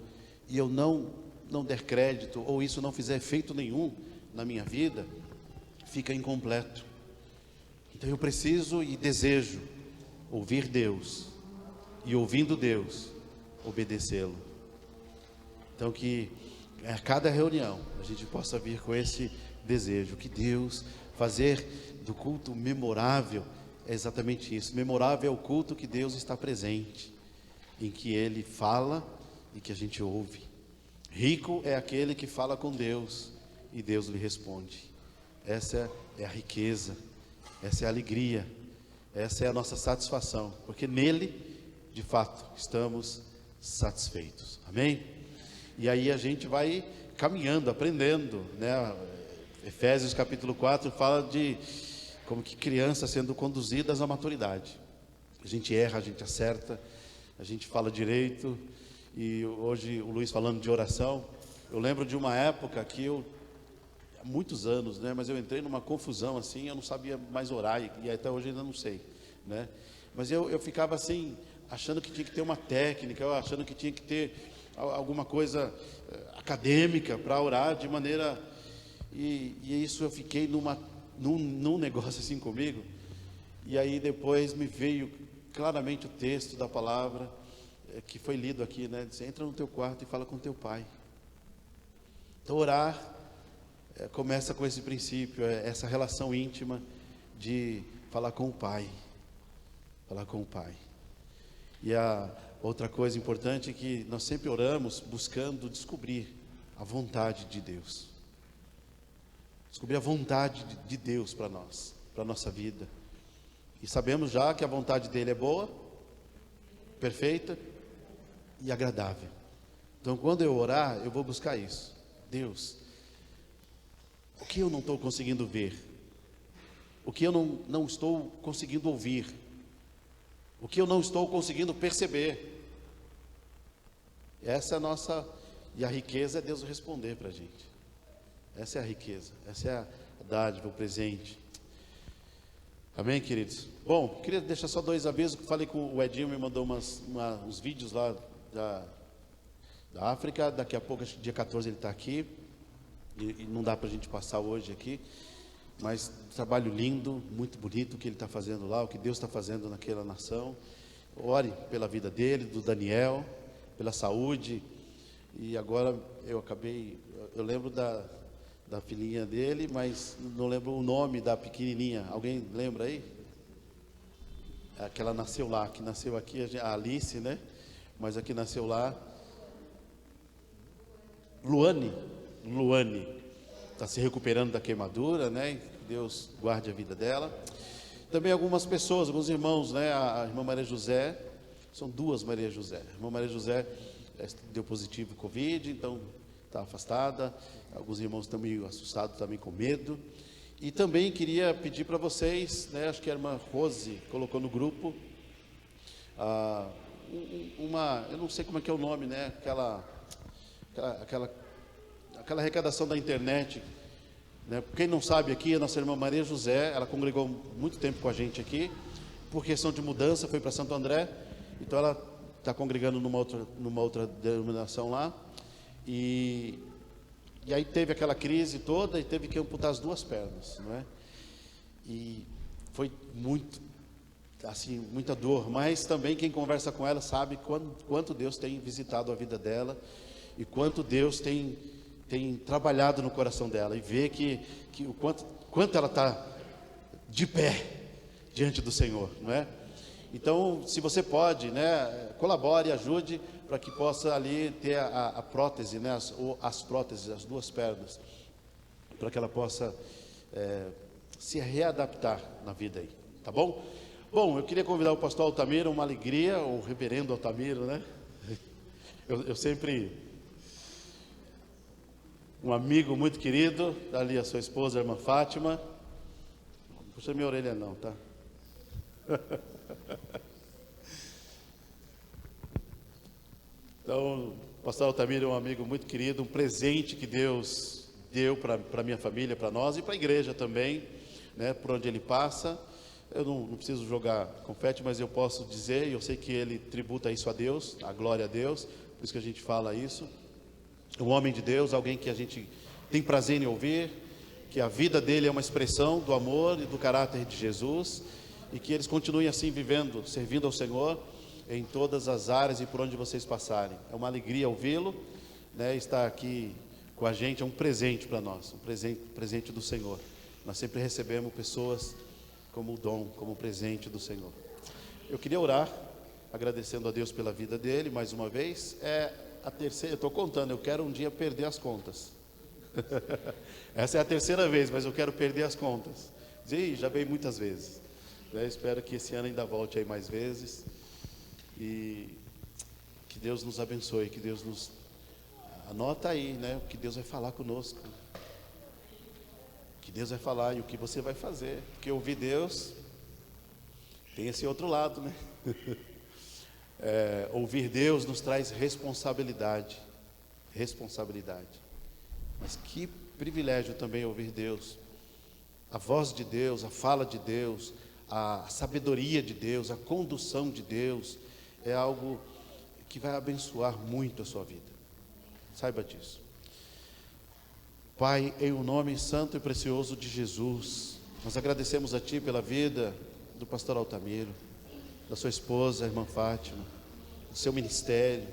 Speaker 6: e eu não der crédito, ou isso não fizer efeito nenhum na minha vida, fica incompleto. Então eu preciso e desejo ouvir Deus, e ouvindo Deus, obedecê-lo. Então que a cada reunião a gente possa vir com esse desejo, que Deus fazer do culto memorável é exatamente isso. Memorável é o culto que Deus está presente, em que Ele fala e que a gente ouve. Rico é aquele que fala com Deus e Deus lhe responde. Essa é a riqueza, essa é a alegria, essa é a nossa satisfação, porque nele, de fato, estamos satisfeitos. Amém? E aí a gente vai caminhando, aprendendo, né? Efésios capítulo 4 fala de como que crianças sendo conduzidas à maturidade. A gente erra, a gente acerta, a gente fala direito. E hoje o Luiz falando de oração, eu lembro de uma época que há muitos anos, né, mas eu entrei numa confusão assim, eu não sabia mais orar, e até hoje ainda não sei, né? Mas eu ficava assim, achando que tinha que ter uma técnica, achando que tinha que ter alguma coisa acadêmica para orar de maneira... E isso eu fiquei num negócio assim comigo. E aí depois me veio claramente o texto da palavra que foi lido aqui, né? Diz, entra no teu quarto e fala com teu pai. Então orar começa com esse princípio, essa relação íntima de falar com o pai. Falar com o pai. E a outra coisa importante é que nós sempre oramos buscando descobrir a vontade de Deus. Descobrir a vontade de Deus para nós, para a nossa vida. E sabemos já que a vontade dele é boa, perfeita e agradável. Então quando eu orar, eu vou buscar isso. Deus, o que eu não estou conseguindo ver? O que eu não estou conseguindo ouvir? O que eu não estou conseguindo perceber? Essa é a nossa... E a riqueza é Deus responder para a gente. Essa é a riqueza, essa é a dádiva, o presente. Amém, queridos? Bom, queria deixar só 2 avisos. Falei com o Edinho, me mandou uns vídeos lá da África. Daqui a pouco, dia 14 ele está aqui. e não dá para a gente passar hoje aqui, mas trabalho lindo, muito bonito o que ele está fazendo lá, o que Deus está fazendo naquela nação. Ore pela vida dele, do Daniel, pela saúde. E agora eu lembro da filhinha dele, mas não lembro o nome da pequenininha. Alguém lembra aí? Aquela nasceu lá, que nasceu aqui, a Alice, né? Mas a que nasceu lá, Luane, está se recuperando da queimadura, né? Que Deus guarde a vida dela. Também algumas pessoas, alguns irmãos, né? A irmã Maria José, são duas Maria José. A irmã Maria José deu positivo Covid, então está afastada. Alguns irmãos estão meio assustados, também com medo. E também queria pedir para vocês, né? Acho que a irmã Rose colocou no grupo, eu não sei como é que é o nome, né? Aquela arrecadação da internet, né? Quem não sabe aqui, a nossa irmã Maria José, ela congregou muito tempo com a gente aqui, por questão de mudança, foi para Santo André, então ela está congregando numa outra denominação lá, e aí teve aquela crise toda e teve que amputar as duas pernas, não é? E foi muito, assim, muita dor, mas também quem conversa com ela sabe quanto Deus tem visitado a vida dela e quanto Deus tem trabalhado no coração dela, e vê que o quanto ela está de pé diante do Senhor, não é? Então, se você pode, né, colabore, ajude para que possa ali ter a prótese, né, as próteses, as duas pernas, para que ela possa se readaptar na vida aí, tá bom? Bom, eu queria convidar o pastor Altamiro, uma alegria, o reverendo Altamiro, né? Eu sempre, um amigo muito querido, ali a sua esposa, a irmã Fátima. Não puxa minha orelha não, tá? Então, o pastor Altamiro é um amigo muito querido, um presente que Deus deu para a minha família, para nós e para a igreja também, né, por onde ele passa. Eu não preciso jogar confete, mas eu posso dizer, e eu sei que ele tributa isso a Deus, a glória a Deus, por isso que a gente fala isso. Um homem de Deus, alguém que a gente tem prazer em ouvir, que a vida dele é uma expressão do amor e do caráter de Jesus, e que eles continuem assim vivendo, servindo ao Senhor em todas as áreas e por onde vocês passarem. É uma alegria ouvi-lo, né, estar aqui com a gente, é um presente para nós, um presente do Senhor. Nós sempre recebemos pessoas como dom, como presente do Senhor. Eu queria orar, agradecendo a Deus pela vida dele, mais uma vez. A terceira, eu estou contando, eu quero um dia perder as contas. Essa é a terceira vez, mas eu quero perder as contas. Já veio muitas vezes. Espero que esse ano ainda volte aí mais vezes. E que Deus nos abençoe, que Deus nos... Anota aí, né? O que Deus vai falar conosco. O que Deus vai falar e o que você vai fazer. Porque ouvir Deus tem esse outro lado, né? Ouvir Deus nos traz responsabilidade. Mas que privilégio também ouvir Deus. A voz de Deus, a fala de Deus, a sabedoria de Deus, a condução de Deus, é algo que vai abençoar muito a sua vida. Saiba disso. Pai, em o nome santo e precioso de Jesus, nós agradecemos a Ti pela vida do pastor Altamiro, da sua esposa, a irmã Fátima, do seu ministério,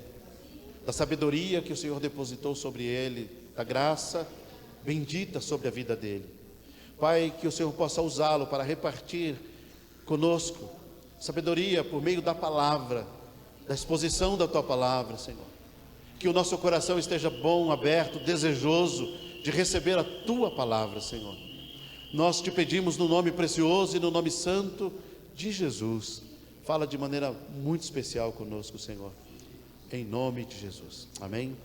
Speaker 6: da sabedoria que o Senhor depositou sobre ele, da graça bendita sobre a vida dele. Pai, que o Senhor possa usá-lo para repartir conosco sabedoria por meio da palavra, da exposição da Tua palavra, Senhor. Que o nosso coração esteja bom, aberto, desejoso de receber a Tua palavra, Senhor. Nós Te pedimos no nome precioso e no nome santo de Jesus. Fala de maneira muito especial conosco, Senhor. Em nome de Jesus. Amém?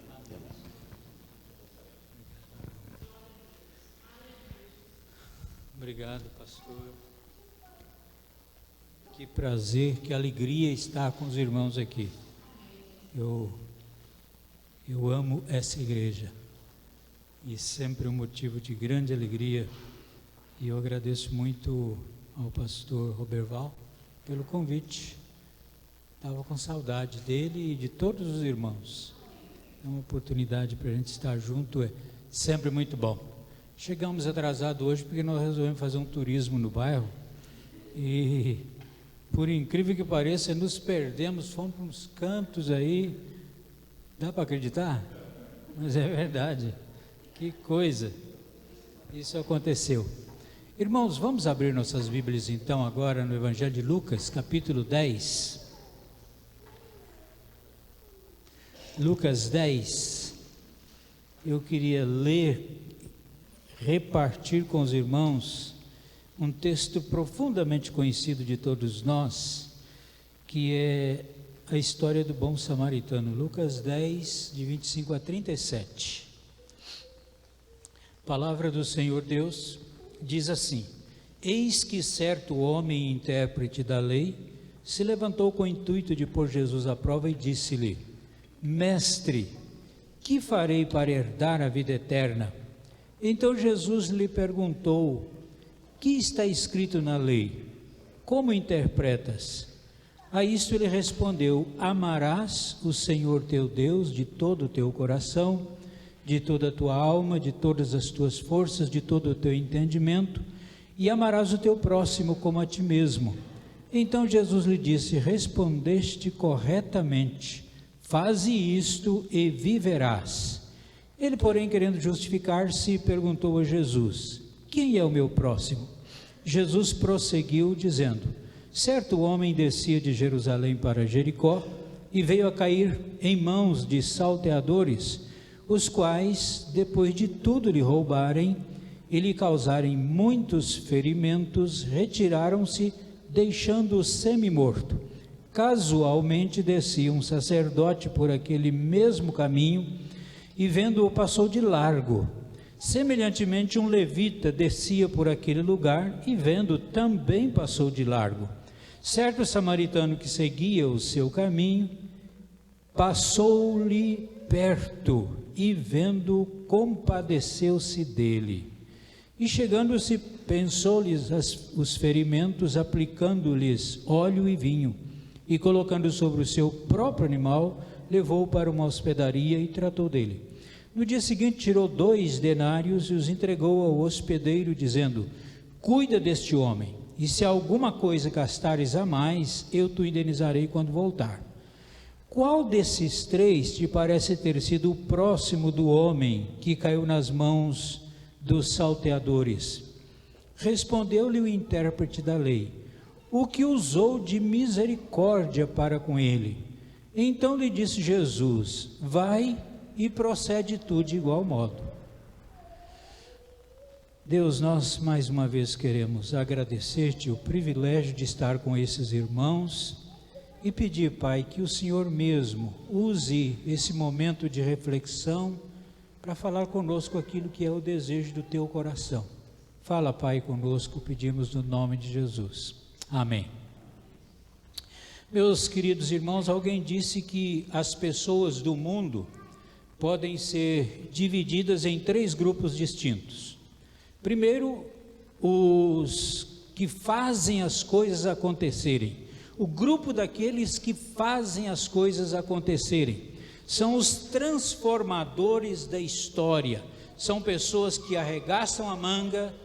Speaker 7: Obrigado, pastor. Que prazer, que alegria estar com os irmãos aqui. Eu amo essa igreja e sempre um motivo de grande alegria. E eu agradeço muito ao pastor Roberval pelo convite. Estava com saudade dele e de todos os irmãos. É uma oportunidade para a gente estar junto, sempre muito bom. Chegamos atrasados hoje porque nós resolvemos fazer um turismo no bairro e, por incrível que pareça, nos perdemos, fomos para uns cantos aí, dá para acreditar? Mas é verdade, que coisa, isso aconteceu. Irmãos, vamos abrir nossas Bíblias então agora no Evangelho de Lucas, capítulo 10. Lucas 10, eu queria ler, repartir com os irmãos um texto profundamente conhecido de todos nós, que é a história do bom samaritano. Lucas 10, de 25 a 37. Palavra do Senhor Deus diz assim: Eis que certo homem, intérprete da lei, se levantou com o intuito de pôr Jesus à prova e disse-lhe: Mestre, que farei para herdar a vida eterna? Então Jesus lhe perguntou: Que está escrito na lei? Como interpretas? A isto ele respondeu: Amarás o Senhor teu Deus de todo o teu coração, de toda a tua alma, de todas as tuas forças, de todo o teu entendimento, e amarás o teu próximo como a ti mesmo. Então Jesus lhe disse: Respondeste corretamente, faze isto e viverás. Ele, porém, querendo justificar-se, perguntou a Jesus: Quem é o meu próximo? Jesus prosseguiu dizendo: Certo homem descia de Jerusalém para Jericó e veio a cair em mãos de salteadores, os quais, depois de tudo lhe roubarem e lhe causarem muitos ferimentos, retiraram-se, deixando-o semi-morto. Casualmente descia um sacerdote por aquele mesmo caminho e, vendo-o, passou de largo. Semelhantemente, um levita descia por aquele lugar e, vendo, também passou de largo. Certo samaritano que seguia o seu caminho passou-lhe perto e, vendo, compadeceu-se dele. E chegando-se, pensou-lhes os ferimentos, aplicando-lhes óleo e vinho, e colocando sobre o seu próprio animal, levou-o para uma hospedaria e tratou dele. No dia seguinte tirou 2 denários e os entregou ao hospedeiro, dizendo: Cuida deste homem, e se alguma coisa gastares a mais, eu te indenizarei quando voltar. Qual desses 3 te parece ter sido o próximo do homem que caiu nas mãos dos salteadores? Respondeu-lhe o intérprete da lei: O que usou de misericórdia para com ele. Então lhe disse Jesus: Vai e procede tu de igual modo. Deus, nós mais uma vez queremos agradecer-te o privilégio de estar com esses irmãos e pedir, Pai, que o Senhor mesmo use esse momento de reflexão para falar conosco aquilo que é o desejo do teu coração. Fala, Pai, conosco, pedimos no nome de Jesus. Amém. Meus queridos irmãos, alguém disse que as pessoas do mundo podem ser divididas em 3 grupos distintos. Primeiro, os que fazem as coisas acontecerem. O grupo daqueles que fazem as coisas acontecerem são os transformadores da história. São pessoas que arregaçam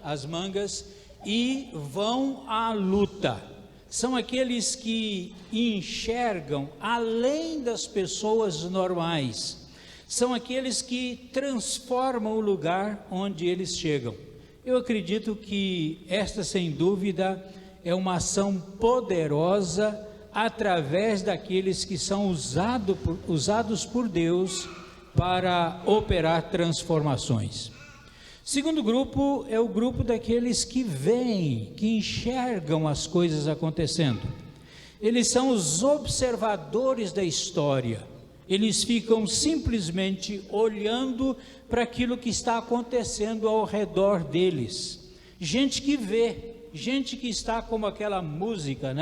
Speaker 7: as mangas e vão à luta. São aqueles que enxergam além das pessoas normais. São aqueles que transformam o lugar onde eles chegam. Eu acredito que esta, sem dúvida, é uma ação poderosa através daqueles que são usados por Deus para operar transformações. Segundo grupo é o grupo daqueles que veem, que enxergam as coisas acontecendo. Eles são os observadores da história. Eles ficam simplesmente olhando para aquilo que está acontecendo ao redor deles. Gente que vê, gente que está como aquela música,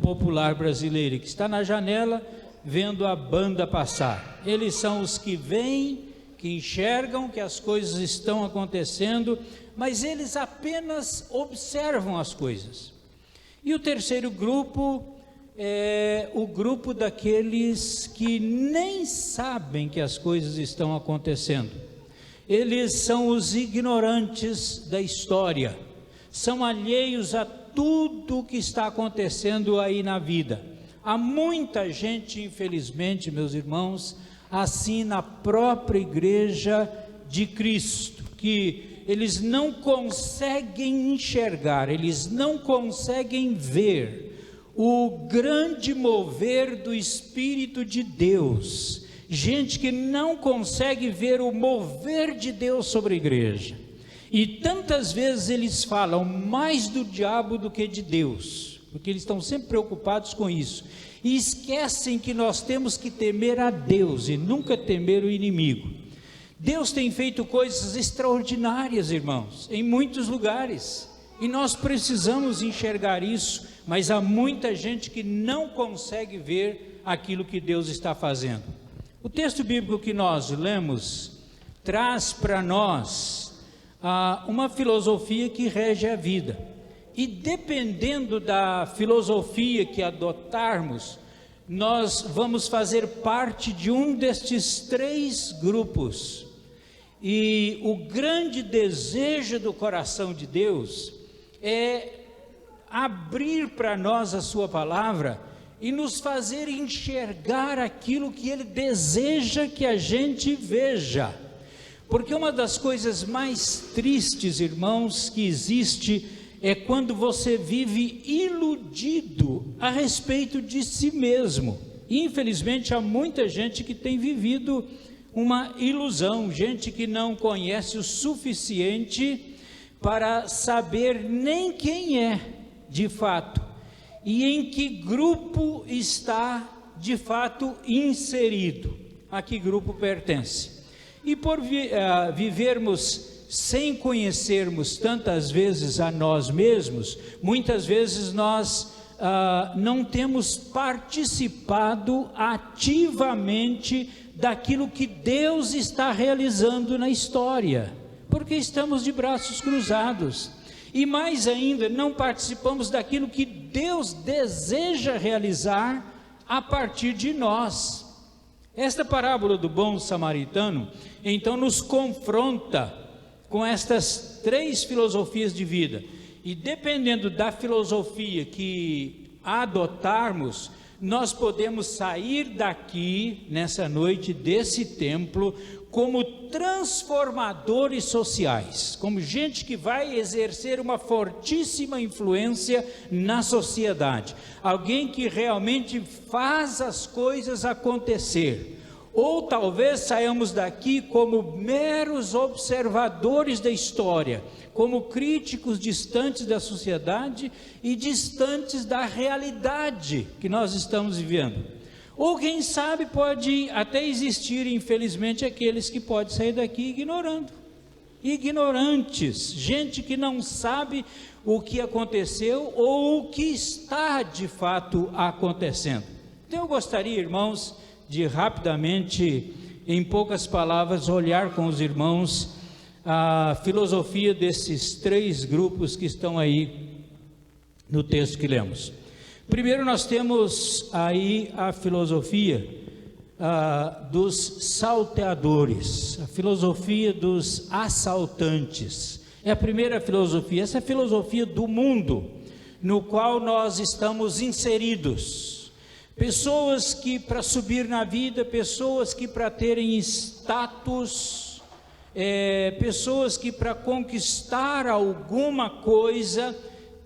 Speaker 7: popular brasileira, que está na janela vendo a banda passar. Eles são os que veem, que enxergam que as coisas estão acontecendo, mas eles apenas observam as coisas. E o terceiro grupo é o grupo daqueles que nem sabem que as coisas estão acontecendo. eles são os ignorantes da história, são alheios a tudo o que está acontecendo aí na vida. Há muita gente, infelizmente, meus irmãos, assim na própria igreja de Cristo, que eles não conseguem enxergar, eles não conseguem ver o grande mover do Espírito de Deus. Gente que não consegue ver o mover de Deus sobre a igreja. E tantas vezes eles falam mais do diabo do que de Deus, porque eles estão sempre preocupados com isso, e esquecem que nós temos que temer a Deus e nunca temer o inimigo. Deus tem feito coisas extraordinárias, irmãos, em muitos lugares, e nós precisamos enxergar isso, mas há muita gente que não consegue ver aquilo que Deus está fazendo. O texto bíblico que nós lemos traz para nós uma filosofia que rege a vida, e dependendo da filosofia que adotarmos, nós vamos fazer parte de um destes 3 grupos, e o grande desejo do coração de Deus é abrir para nós a sua palavra e nos fazer enxergar aquilo que Ele deseja que a gente veja. Porque uma das coisas mais tristes, irmãos, que existe é quando você vive iludido a respeito de si mesmo. Infelizmente, há muita gente que tem vivido uma ilusão, gente que não conhece o suficiente para saber nem quem é de fato e em que grupo está de fato inserido, a que grupo pertence. E por vivermos sem conhecermos tantas vezes a nós mesmos, muitas vezes nós não temos participado ativamente daquilo que Deus está realizando na história, porque estamos de braços cruzados, e mais ainda, não participamos daquilo que Deus deseja realizar a partir de nós. Esta parábola do bom samaritano, então, nos confronta com estas 3 filosofias de vida, e dependendo da filosofia que adotarmos, nós podemos sair daqui, nessa noite, desse templo, como transformadores sociais, como gente que vai exercer uma fortíssima influência na sociedade, alguém que realmente faz as coisas acontecer. Ou talvez saiamos daqui como meros observadores da história, como críticos distantes da sociedade e distantes da realidade que nós estamos vivendo. Ou quem sabe pode até existir, infelizmente, aqueles que podem sair daqui ignorantes, gente que não sabe o que aconteceu ou o que está de fato acontecendo. Então eu gostaria, irmãos, de rapidamente, em poucas palavras, olhar com os irmãos a filosofia desses 3 grupos que estão aí no texto que lemos. Primeiro nós temos aí a filosofia dos salteadores, a filosofia dos assaltantes. É a primeira filosofia, essa é a filosofia do mundo no qual nós estamos inseridos. Pessoas que para subir na vida, pessoas que para terem status, pessoas que para conquistar alguma coisa,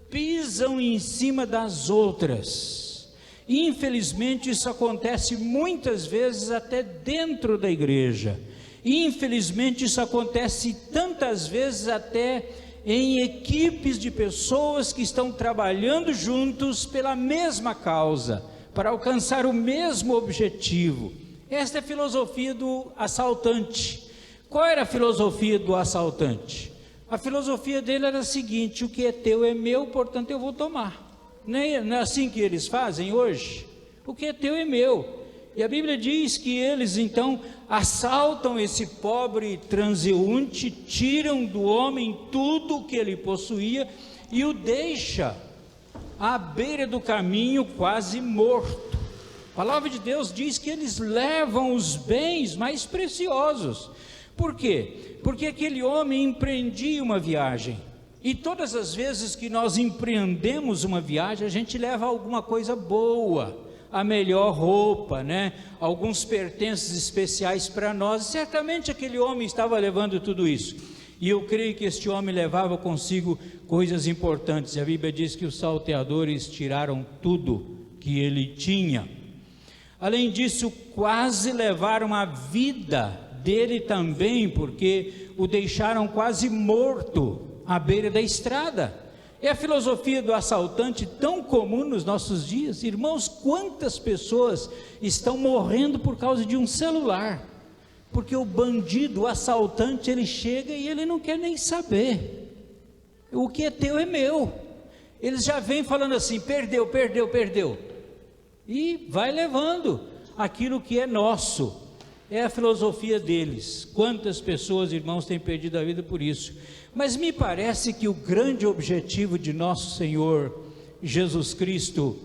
Speaker 7: pisam em cima das outras. Infelizmente isso acontece muitas vezes até dentro da igreja. Infelizmente isso acontece tantas vezes até em equipes de pessoas que estão trabalhando juntos pela mesma causa, para alcançar o mesmo objetivo. Esta é a filosofia do assaltante. Qual era a filosofia do assaltante? A filosofia dele era a seguinte: o que é teu é meu, portanto eu vou tomar. Não é assim que eles fazem hoje? O que é teu é meu. E a Bíblia diz que eles então assaltam esse pobre transeunte, tiram do homem tudo o que ele possuía e o deixa à beira do caminho quase morto. A palavra de Deus diz que eles levam os bens mais preciosos. Por quê? Porque aquele homem empreendia uma viagem, e todas as vezes que nós empreendemos uma viagem, a gente leva alguma coisa boa, a melhor roupa, né? Alguns pertences especiais para nós, e certamente aquele homem estava levando tudo isso, e eu creio que este homem levava consigo coisas importantes. A Bíblia diz que os salteadores tiraram tudo que ele tinha. Além disso, quase levaram a vida dele também, porque o deixaram quase morto à beira da estrada. É a filosofia do assaltante tão comum nos nossos dias. Irmãos, quantas pessoas estão morrendo por causa de um celular? Porque o bandido, o assaltante, ele chega e ele não quer nem saber. O que é teu é meu. Eles já vêm falando assim: perdeu, perdeu, perdeu. E vai levando aquilo que é nosso. É a filosofia deles. Quantas pessoas, irmãos, têm perdido a vida por isso? Mas me parece que o grande objetivo de nosso Senhor Jesus Cristo,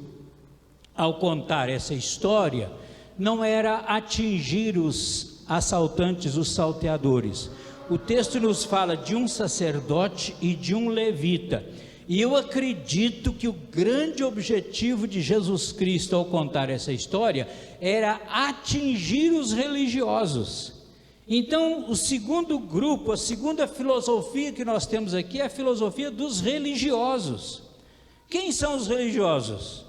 Speaker 7: ao contar essa história, não era atingir os assaltantes, os salteadores. O texto nos fala de um sacerdote e de um levita. E eu acredito que o grande objetivo de Jesus Cristo ao contar essa história era atingir os religiosos. Então, o segundo grupo, a segunda filosofia que nós temos aqui é a filosofia dos religiosos. Quem são os religiosos?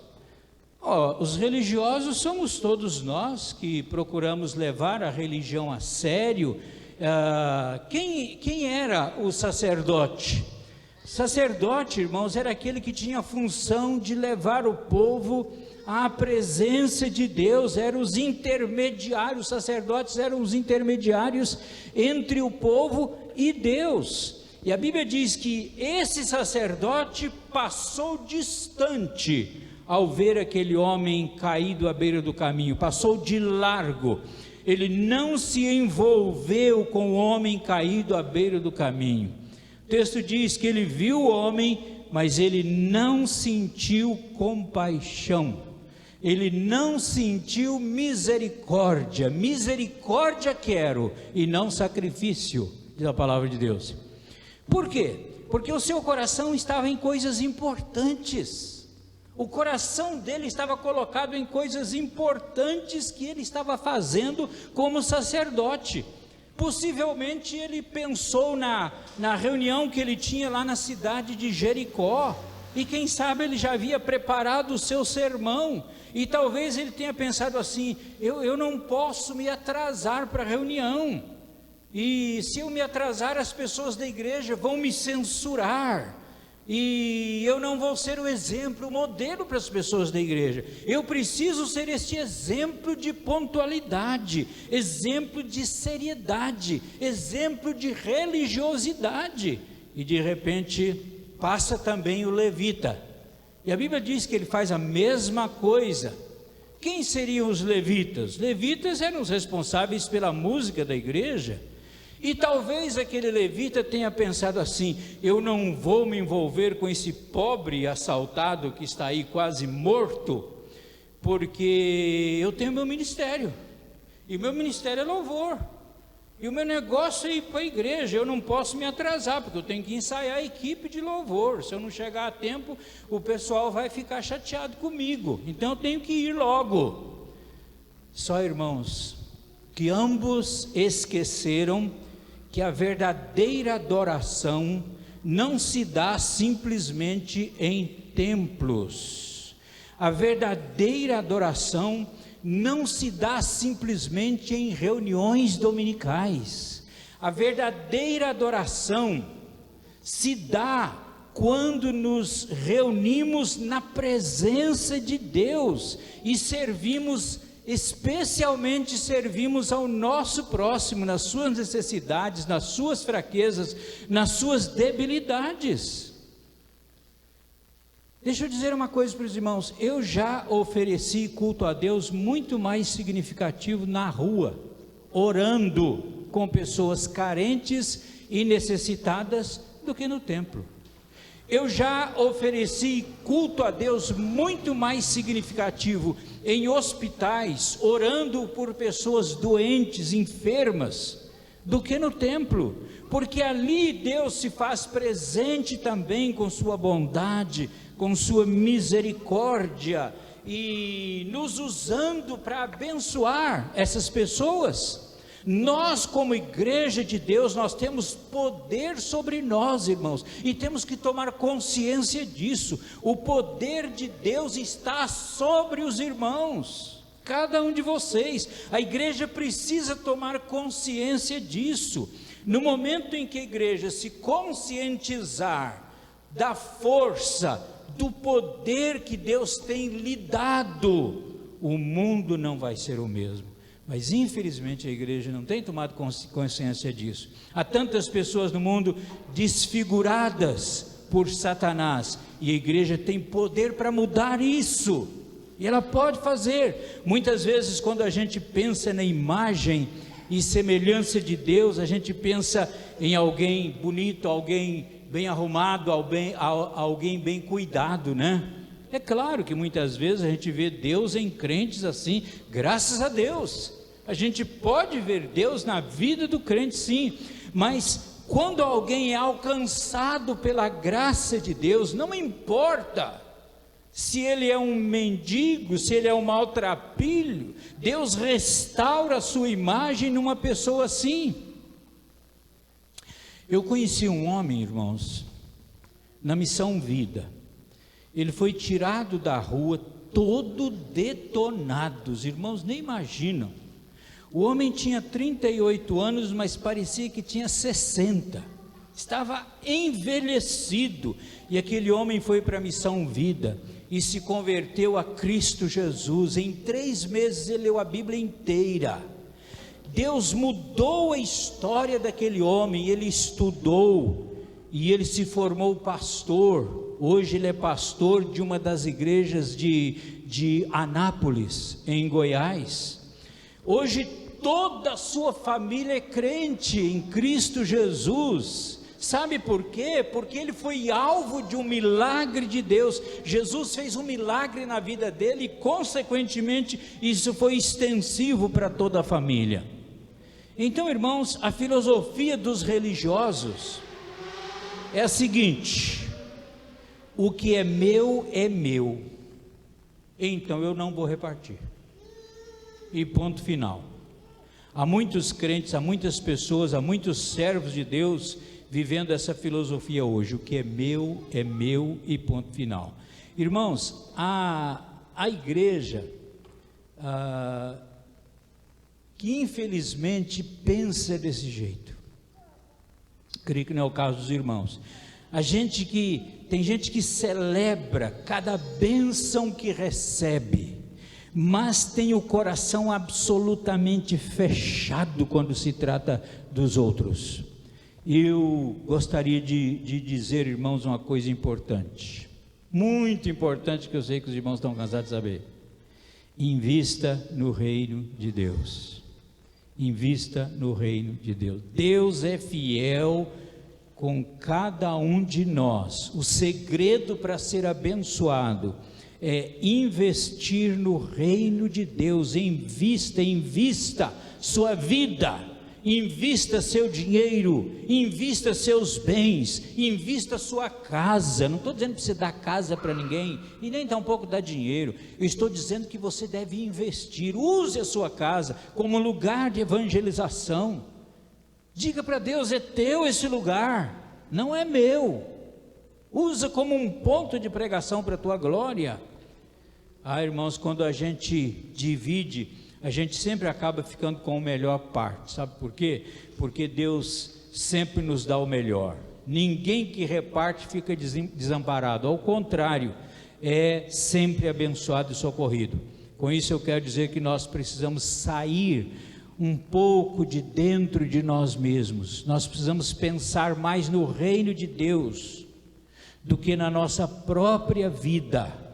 Speaker 7: Os religiosos somos todos nós que procuramos levar a religião a sério. Quem era o sacerdote? Sacerdote, irmãos, era aquele que tinha a função de levar o povo à presença de Deus. Eram os intermediários, os sacerdotes eram os intermediários entre o povo e Deus. E a Bíblia diz que esse sacerdote passou distante ao ver aquele homem caído à beira do caminho, passou de largo. Ele não se envolveu com o homem caído à beira do caminho. O texto diz que ele viu o homem, mas ele não sentiu compaixão, ele não sentiu misericórdia. Misericórdia quero e não sacrifício, diz a palavra de Deus. Por quê? Porque o seu coração estava em coisas importantes. O coração dele estava colocado em coisas importantes que ele estava fazendo como sacerdote. Possivelmente ele pensou na reunião que ele tinha lá na cidade de Jericó, e quem sabe ele já havia preparado o seu sermão, e talvez ele tenha pensado assim: eu não posso me atrasar para a reunião, e se eu me atrasar as pessoas da igreja vão me censurar, e eu não vou ser o exemplo, o modelo para as pessoas da igreja. Eu preciso ser este exemplo de pontualidade, exemplo de seriedade, exemplo de religiosidade. E de repente passa também o levita, e a Bíblia diz que ele faz a mesma coisa. Quem seriam os levitas? Levitas eram os responsáveis pela música da igreja. E talvez aquele levita tenha pensado assim: eu não vou me envolver com esse pobre assaltado que está aí quase morto, porque eu tenho meu ministério, e meu ministério é louvor, e o meu negócio é ir para a igreja. Eu não posso me atrasar, porque eu tenho que ensaiar a equipe de louvor. Se eu não chegar a tempo, o pessoal vai ficar chateado comigo, então eu tenho que ir logo. Só, irmãos, que ambos esqueceram que a verdadeira adoração não se dá simplesmente em templos. A verdadeira adoração não se dá simplesmente em reuniões dominicais. A verdadeira adoração se dá quando nos reunimos na presença de Deus e especialmente servimos ao nosso próximo, nas suas necessidades, nas suas fraquezas, nas suas debilidades. Deixa eu dizer uma coisa para os irmãos: eu já ofereci culto a Deus muito mais significativo na rua, orando com pessoas carentes e necessitadas, do que no templo. Eu já ofereci culto a Deus muito mais significativo em hospitais, orando por pessoas doentes, enfermas, do que no templo, porque ali Deus se faz presente também com sua bondade, com sua misericórdia, e nos usando para abençoar essas pessoas. Nós, como igreja de Deus, nós temos poder sobre nós, irmãos, e temos que tomar consciência disso. O poder de Deus está sobre os irmãos, cada um de vocês. A igreja precisa tomar consciência disso. No momento em que a igreja se conscientizar da força, do poder que Deus tem lhe dado, o mundo não vai ser o mesmo. Mas infelizmente a igreja não tem tomado consciência disso. Há tantas pessoas no mundo desfiguradas por Satanás, e a igreja tem poder para mudar isso, e ela pode fazer. Muitas vezes, quando a gente pensa na imagem e semelhança de Deus, a gente pensa em alguém bonito, alguém bem arrumado, alguém bem cuidado, né? É claro que muitas vezes a gente vê Deus em crentes assim, graças a Deus. A gente pode ver Deus na vida do crente, sim, mas quando alguém é alcançado pela graça de Deus, não importa se ele é um mendigo, se ele é um maltrapilho, Deus restaura a sua imagem numa pessoa assim. Eu conheci um homem, irmãos, na Missão Vida. Ele foi tirado da rua todo detonado, os irmãos nem imaginam. O homem tinha 38 anos, mas parecia que tinha 60, estava envelhecido, e aquele homem foi para a Missão Vida, e se converteu a Cristo Jesus. Em 3 meses ele leu a Bíblia inteira. Deus mudou a história daquele homem, ele estudou, e ele se formou pastor. Hoje ele é pastor de uma das igrejas de Anápolis, em Goiás. Hoje toda a sua família é crente em Cristo Jesus. Sabe por quê? Porque ele foi alvo de um milagre de Deus. Jesus fez um milagre na vida dele e, consequentemente, isso foi extensivo para toda a família. Então, irmãos, a filosofia dos religiosos é a seguinte: o que é meu, então eu não vou repartir, e ponto final. Há muitos crentes, há muitas pessoas, há muitos servos de Deus vivendo essa filosofia hoje: o que é meu e ponto final. Irmãos, a igreja que infelizmente pensa desse jeito, creio que não é o caso dos irmãos. Tem gente que celebra cada bênção que recebe, mas tem o coração absolutamente fechado quando se trata dos outros. Eu gostaria de dizer, irmãos, uma coisa importante, muito importante, que eu sei que os irmãos estão cansados de saber. Invista no reino de Deus. Invista no reino de Deus. Deus é fiel com cada um de nós. O segredo para ser abençoado é investir no reino de Deus. Invista sua vida, invista seu dinheiro, invista seus bens, invista sua casa. Não estou dizendo que você dá casa para ninguém, e nem tampouco dá dinheiro. Eu estou dizendo que você deve investir. Use a sua casa como lugar de evangelização. Diga para Deus: é teu esse lugar, não é meu. Usa como um ponto de pregação para a tua glória. Irmãos, quando a gente divide, a gente sempre acaba ficando com a melhor parte. Sabe por quê? Porque Deus sempre nos dá o melhor. Ninguém que reparte fica desamparado. Ao contrário, é sempre abençoado e socorrido. Com isso eu quero dizer que nós precisamos sair um pouco de dentro de nós mesmos. Nós precisamos pensar mais no reino de Deus do que na nossa própria vida.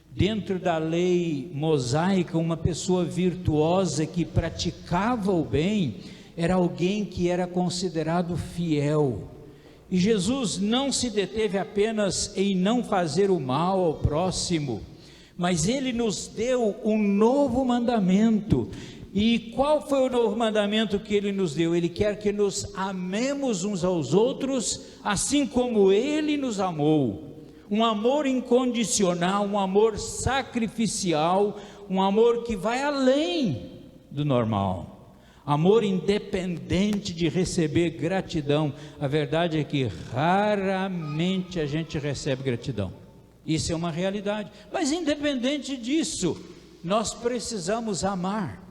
Speaker 7: Dentro da lei mosaica, uma pessoa virtuosa que praticava o bem era alguém que era considerado fiel. E Jesus não se deteve apenas em não fazer o mal ao próximo, mas ele nos deu um novo mandamento. E qual foi o novo mandamento que ele nos deu? Ele quer que nos amemos uns aos outros, assim como ele nos amou. Um amor incondicional, um amor sacrificial, um amor que vai além do normal. Amor independente de receber gratidão. A verdade é que raramente a gente recebe gratidão. Isso é uma realidade. Mas independente disso, nós precisamos amar.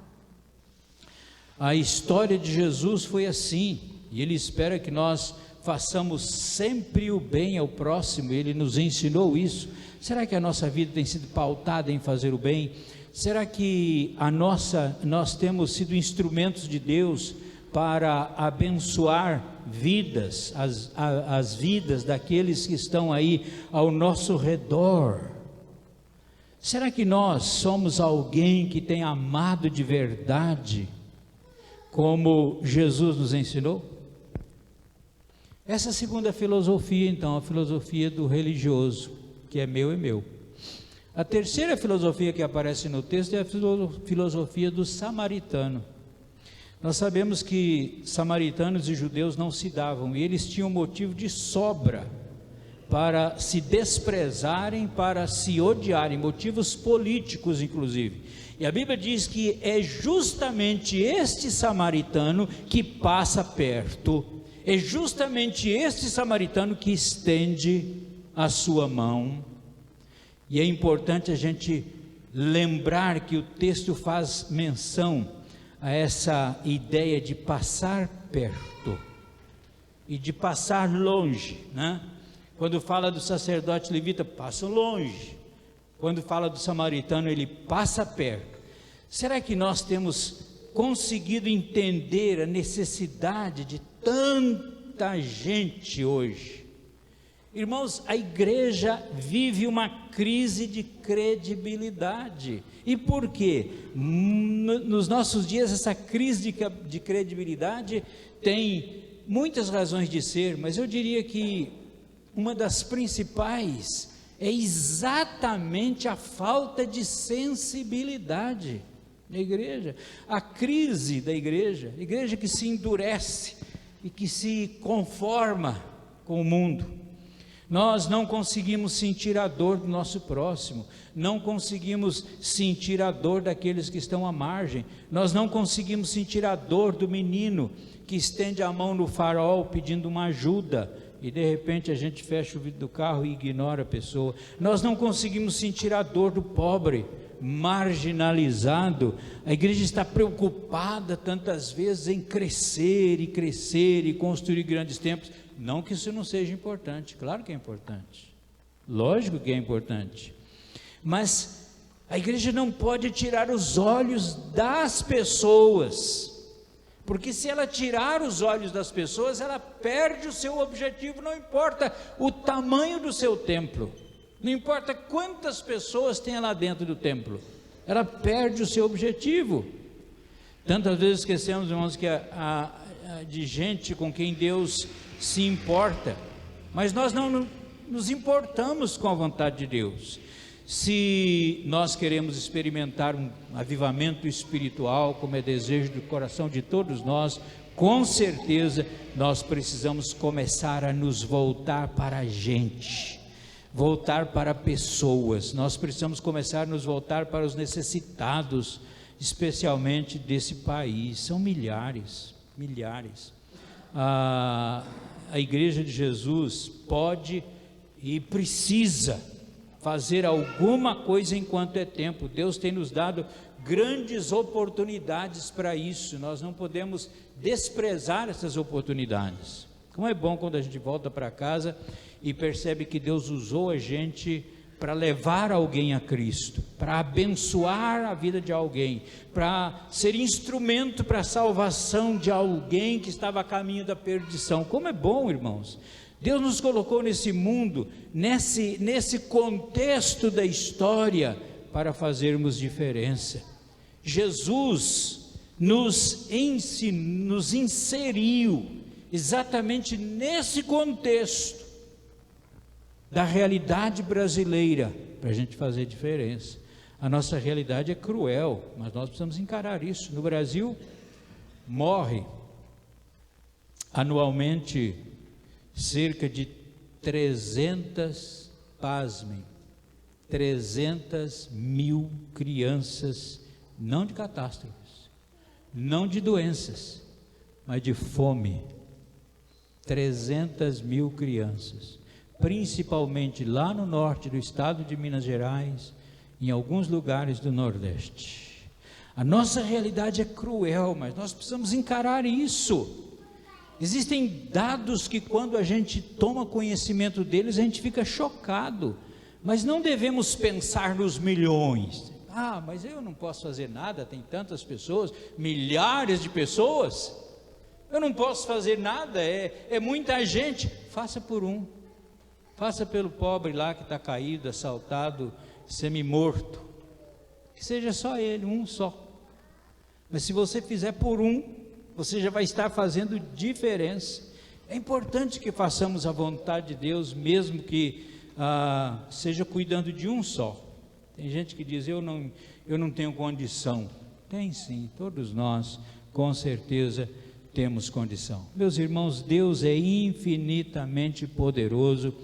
Speaker 7: A história de Jesus foi assim, e Ele espera que nós façamos sempre o bem ao próximo. Ele nos ensinou isso. Será que a nossa vida tem sido pautada em fazer o bem? Será que nós temos sido instrumentos de Deus para abençoar vidas, as vidas daqueles que estão aí ao nosso redor? Será que nós somos alguém que tem amado de verdade, como Jesus nos ensinou? Essa segunda filosofia, então, a filosofia do religioso, que é meu. A terceira filosofia que aparece no texto é a filosofia do samaritano. Nós sabemos que samaritanos e judeus não se davam, e eles tinham motivo de sobra para se desprezarem, para se odiarem, motivos políticos inclusive. E a Bíblia diz que é justamente este samaritano que passa perto, é justamente este samaritano que estende a sua mão. E é importante a gente lembrar que o texto faz menção a essa ideia de passar perto e de passar longe, né? Quando fala do sacerdote levita, passa longe. Quando fala do samaritano, ele passa perto. Será que nós temos conseguido entender a necessidade de tanta gente hoje? Irmãos, a igreja vive uma crise de credibilidade. E por quê? Nos nossos dias, essa crise de credibilidade tem muitas razões de ser, mas eu diria que uma das principais é exatamente a falta de sensibilidade da igreja. A crise da igreja, a igreja que se endurece e que se conforma com o mundo. Nós não conseguimos sentir a dor do nosso próximo, não conseguimos sentir a dor daqueles que estão à margem, nós não conseguimos sentir a dor do menino que estende a mão no farol pedindo uma ajuda, e de repente a gente fecha o vidro do carro e ignora a pessoa. Nós não conseguimos sentir a dor do pobre, marginalizado. A igreja está preocupada tantas vezes em crescer e construir grandes templos. Não que isso não seja importante, claro que é importante, lógico que é importante, mas a igreja não pode tirar os olhos das pessoas, porque se ela tirar os olhos das pessoas, ela perde o seu objetivo. Não importa o tamanho do seu templo, não importa quantas pessoas tem lá dentro do templo, ela perde o seu objetivo. Tantas vezes esquecemos, irmãos, que de gente com quem Deus se importa, mas nós não nos importamos com a vontade de Deus. Se nós queremos experimentar um avivamento espiritual, como é desejo do coração de todos nós, com certeza nós precisamos começar a nos voltar para a gente, voltar para pessoas. Nós precisamos começar a nos voltar para os necessitados, especialmente desse país. São milhares. A igreja de Jesus pode e precisa fazer alguma coisa enquanto é tempo. Deus tem nos dado grandes oportunidades para isso. Nós não podemos desprezar essas oportunidades. Como é bom quando a gente volta para casa e percebe que Deus usou a gente para levar alguém a Cristo, para abençoar a vida de alguém, para ser instrumento para a salvação de alguém que estava a caminho da perdição. Como é bom, irmãos. Deus nos colocou nesse mundo, nesse contexto da história, para fazermos diferença. Jesus nos inseriu exatamente nesse contexto da realidade brasileira, para a gente fazer diferença. A nossa realidade é cruel, mas nós precisamos encarar isso. No Brasil, morre anualmente cerca de 300, pasmem, 300 mil crianças, não de catástrofes, não de doenças, mas de fome. 300 mil crianças, principalmente lá no norte do estado de Minas Gerais, em alguns lugares do Nordeste. A nossa realidade é cruel, mas nós precisamos encarar isso. Existem dados que quando a gente toma conhecimento deles, a gente fica chocado, mas não devemos pensar nos milhões. Ah, mas eu não posso fazer nada, tem tantas pessoas, milhares de pessoas, eu não posso fazer nada, é muita gente. Faça por um, faça pelo pobre lá que está caído, assaltado, semi-morto, que seja só ele, um só. Mas se você fizer por um, você já vai estar fazendo diferença. É importante que façamos a vontade de Deus, mesmo que seja cuidando de um só. Tem gente que diz, eu não tenho condição. Tem sim, todos nós, com certeza, temos condição. Meus irmãos, Deus é infinitamente poderoso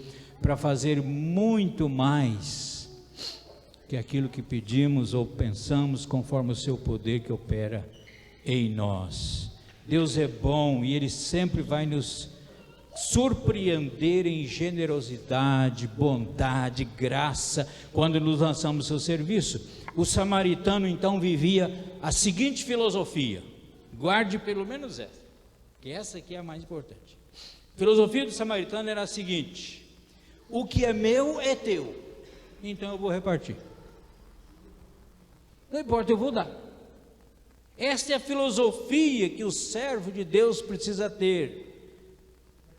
Speaker 7: para fazer muito mais que aquilo que pedimos ou pensamos, conforme o seu poder que opera em nós. Deus é bom e Ele sempre vai nos surpreender em generosidade, bondade, graça, quando nos lançamos ao seu serviço. O samaritano então vivia a seguinte filosofia, guarde pelo menos essa, que essa aqui é a mais importante. A filosofia do samaritano era a seguinte: o que é meu é teu, então eu vou repartir. Não importa, eu vou dar. Esta é a filosofia que o servo de Deus precisa ter.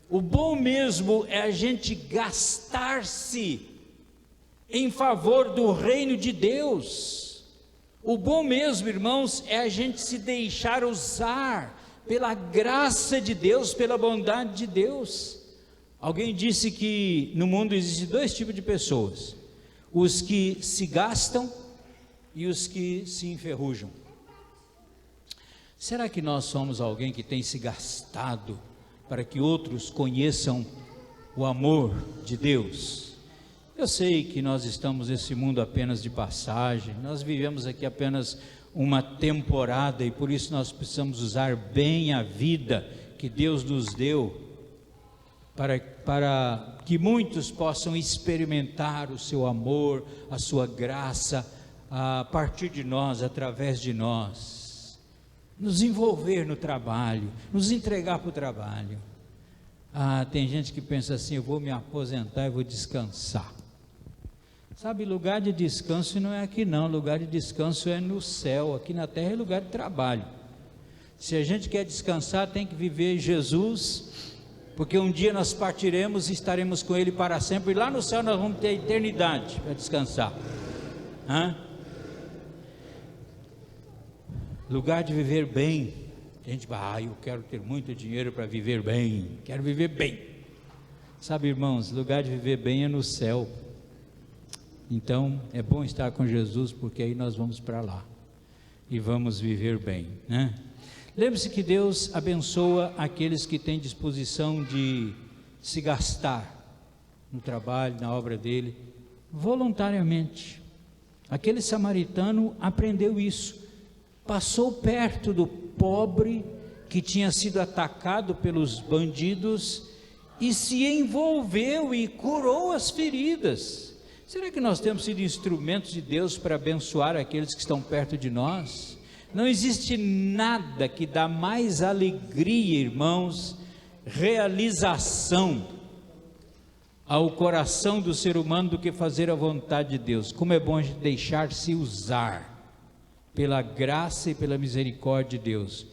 Speaker 7: O bom mesmo é a gente gastar-se em favor do reino de Deus. O bom mesmo, irmãos, é a gente se deixar usar pela graça de Deus, pela bondade de Deus. Alguém disse que no mundo existem dois tipos de pessoas: os que se gastam e os que se enferrujam. Será que nós somos alguém que tem se gastado para que outros conheçam o amor de Deus? Eu sei que nós estamos nesse mundo apenas de passagem, nós vivemos aqui apenas uma temporada e por isso nós precisamos usar bem a vida que Deus nos deu para que muitos possam experimentar o seu amor, a sua graça a partir de nós, através de nós. Nos envolver no trabalho, nos entregar para o trabalho. Tem gente que pensa assim, eu vou me aposentar e vou descansar. Sabe, lugar de descanso não é aqui não, lugar de descanso é no céu, aqui na terra é lugar de trabalho. Se a gente quer descansar, tem que viver Jesus, porque um dia nós partiremos e estaremos com Ele para sempre, e lá no céu nós vamos ter a eternidade para descansar. Lugar de viver bem. A gente vai, eu quero ter muito dinheiro para viver bem, quero viver bem. Sabe, irmãos, lugar de viver bem é no céu. Então é bom estar com Jesus, porque aí nós vamos para lá e vamos viver bem, né? Lembre-se que Deus abençoa aqueles que têm disposição de se gastar no trabalho, na obra dele, voluntariamente. Aquele samaritano aprendeu isso, passou perto do pobre que tinha sido atacado pelos bandidos e se envolveu e curou as feridas. Será que nós temos sido instrumentos de Deus para abençoar aqueles que estão perto de nós? Não existe nada que dá mais alegria, irmãos, realização ao coração do ser humano do que fazer a vontade de Deus. Como é bom a gente deixar-se usar pela graça e pela misericórdia de Deus.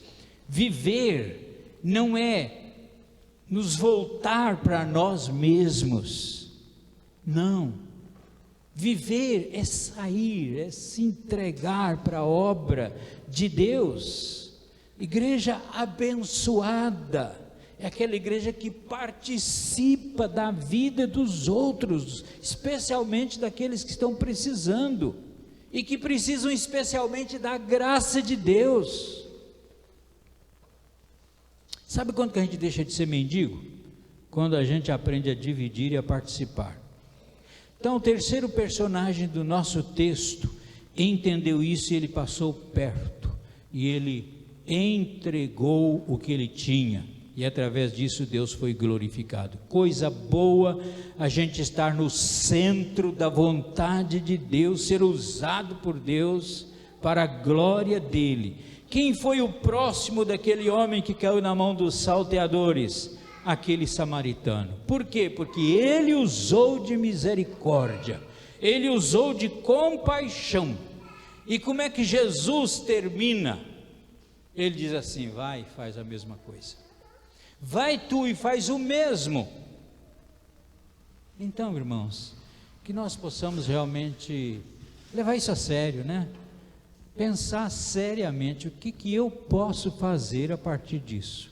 Speaker 7: Viver não é nos voltar para nós mesmos, não. Viver é sair, é se entregar para a obra de Deus. Igreja abençoada é aquela igreja que participa da vida dos outros, especialmente daqueles que estão precisando. e que precisam especialmente da graça de Deus. Sabe quando que a gente deixa de ser mendigo? Quando a gente aprende a dividir e a participar. Então, o terceiro personagem do nosso texto entendeu isso e ele passou perto, e ele entregou o que ele tinha, e através disso Deus foi glorificado. Coisa boa a gente estar no centro da vontade de Deus, ser usado por Deus para a glória dele. Quem foi o próximo daquele homem que caiu na mão dos salteadores? Aquele samaritano. Por quê? Porque ele usou de misericórdia, ele usou de compaixão. E como é que Jesus termina? Ele diz assim: vai e faz a mesma coisa, vai tu e faz o mesmo. Então, irmãos, que nós possamos realmente levar isso a sério, né? Pensar seriamente o que eu posso fazer a partir disso.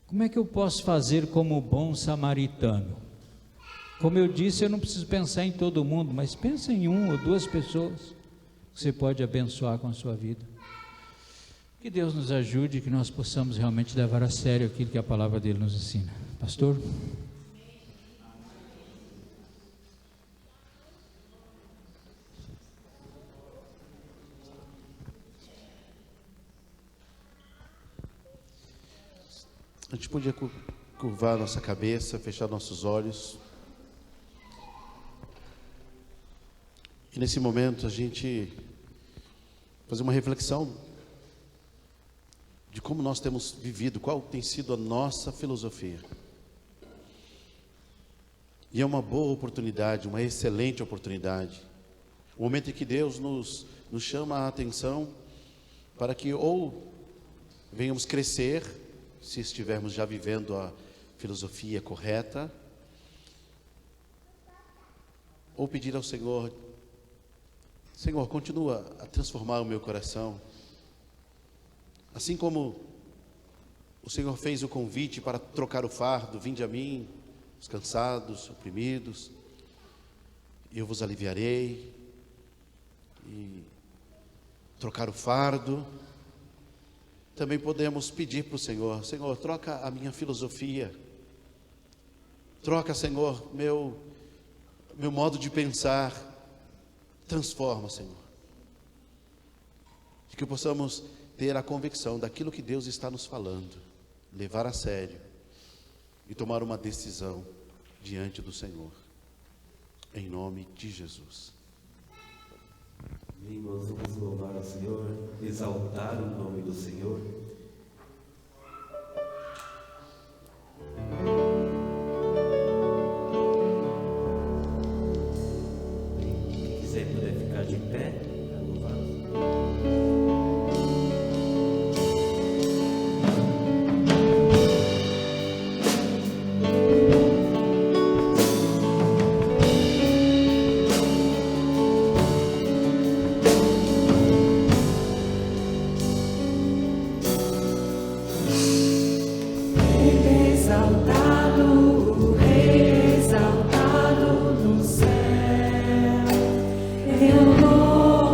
Speaker 7: Como é que eu posso fazer como bom samaritano? Como eu disse, eu não preciso pensar em todo mundo, mas pensa em 1 ou 2 pessoas que você pode abençoar com a sua vida. Que Deus nos ajude, que nós possamos realmente levar a sério aquilo que a palavra dele nos ensina. Pastor?
Speaker 6: A gente podia curvar nossa cabeça, fechar nossos olhos. E nesse momento a gente fazer uma reflexão de como nós temos vivido, qual tem sido a nossa filosofia. E é uma boa oportunidade, uma excelente oportunidade, o momento em que Deus nos chama a atenção para que ou venhamos crescer, se estivermos já vivendo a filosofia correta, ou pedir ao Senhor: Senhor, continua a transformar o meu coração, assim como o Senhor fez o convite para trocar o fardo: vinde a mim, os cansados, oprimidos, e eu vos aliviarei. E trocar o fardo, também podemos pedir para o Senhor: Senhor, troca a minha filosofia, troca, Senhor, meu modo de pensar, transforma, Senhor. E que possamos ter a convicção daquilo que Deus está nos falando, levar a sério e tomar uma decisão diante do Senhor, em nome de Jesus.
Speaker 2: Amém. Nós vamos louvar o Senhor, exaltar o nome do Senhor. Quem quiser puder ficar de pé para louvar o Senhor.
Speaker 3: Eu louvo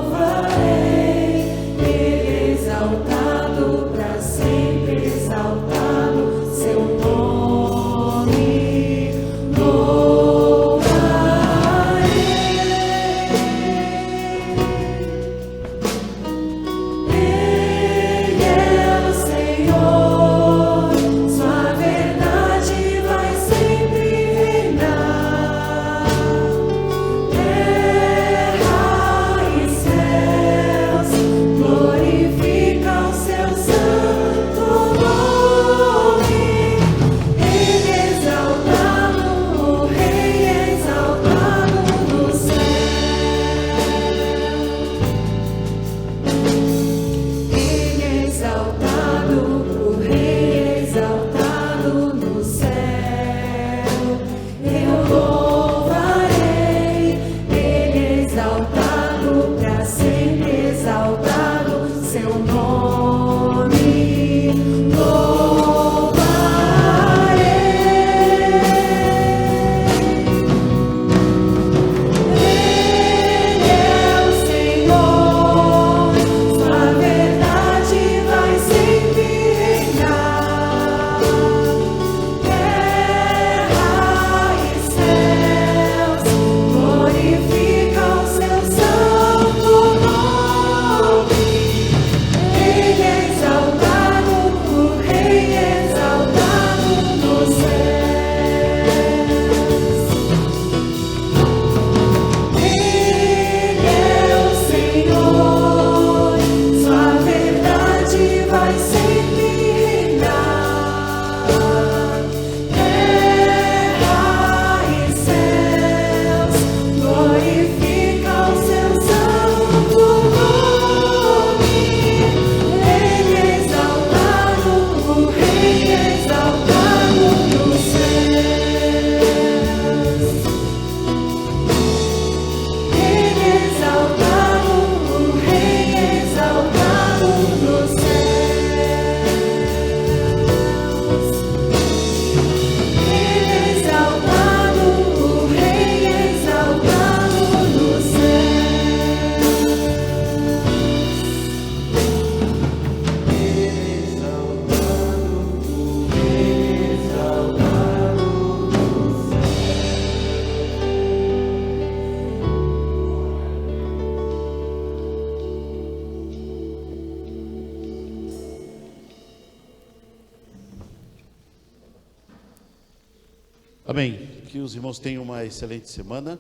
Speaker 6: Amém. Que os irmãos tenham uma excelente semana,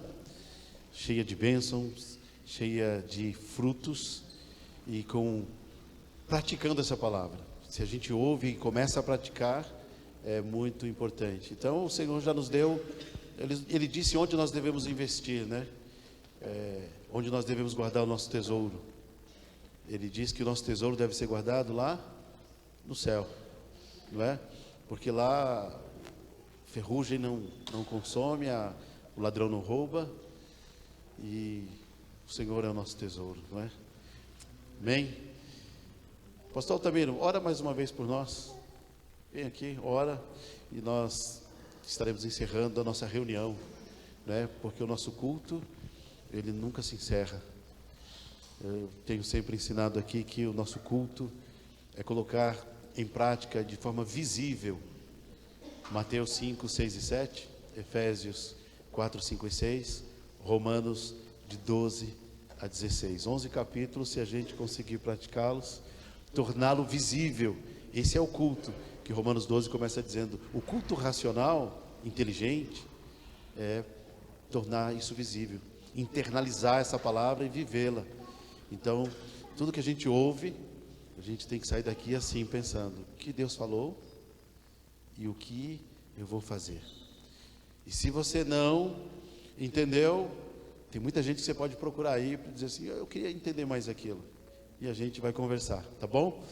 Speaker 6: cheia de bênçãos, cheia de frutos e praticando essa palavra. Se a gente ouve e começa a praticar, é muito importante. Então o Senhor já nos deu, Ele disse onde nós devemos investir, né? Onde nós devemos guardar o nosso tesouro. Ele diz que o nosso tesouro deve ser guardado lá no céu, não é? Porque lá ferrugem não consome, o ladrão não rouba, e o Senhor é o nosso tesouro, não é? Amém? Pastor Altamiro, ora mais uma vez por nós. Vem aqui, ora, e nós estaremos encerrando a nossa reunião, né? Porque o nosso culto, ele nunca se encerra. Eu tenho sempre ensinado aqui que o nosso culto é colocar em prática de forma visível Mateus 5, 6 e 7, Efésios 4, 5 e 6, Romanos de 12 a 16. 11 capítulos, se a gente conseguir praticá-los, torná-lo visível. Esse é o culto que Romanos 12 começa dizendo. O culto racional, inteligente, é tornar isso visível, internalizar essa palavra e vivê-la. Então, tudo que a gente ouve, a gente tem que sair daqui assim, pensando: o que Deus falou e o que eu vou fazer. E se você não entendeu, tem muita gente que você pode procurar aí para dizer assim: eu queria entender mais aquilo. E a gente vai conversar, tá bom?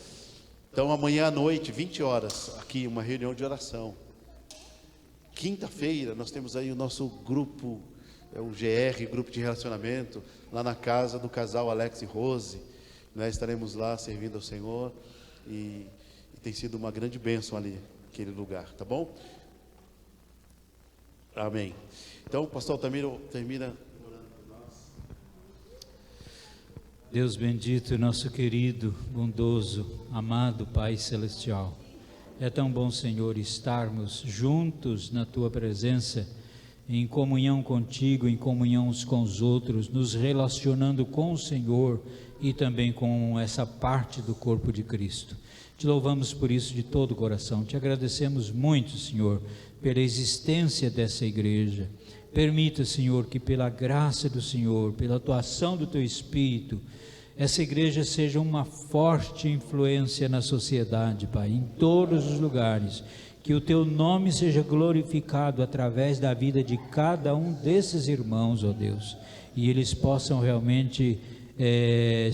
Speaker 6: Então amanhã à noite, 20 horas, aqui uma reunião de oração. Quinta-feira nós temos aí o nosso grupo, o GR, Grupo de Relacionamento, lá na casa do casal Alex e Rose. Nós estaremos lá servindo ao Senhor e tem sido uma grande bênção ali, aquele lugar, tá bom? Amém. Então o pastor Altamiro termina orando por nós.
Speaker 7: Deus bendito, nosso querido, bondoso, amado Pai Celestial, é tão bom, Senhor, estarmos juntos na Tua presença, em comunhão contigo, em comunhão uns com os outros, nos relacionando com o Senhor e também com essa parte do corpo de Cristo. Te louvamos por isso de todo o coração, te agradecemos muito, Senhor, pela existência dessa igreja. Permita, Senhor, que pela graça do Senhor, pela atuação do Teu Espírito, essa igreja seja uma forte influência na sociedade, Pai, em todos os lugares. Que o Teu nome seja glorificado através da vida de cada um desses irmãos, ó Deus, e eles possam realmente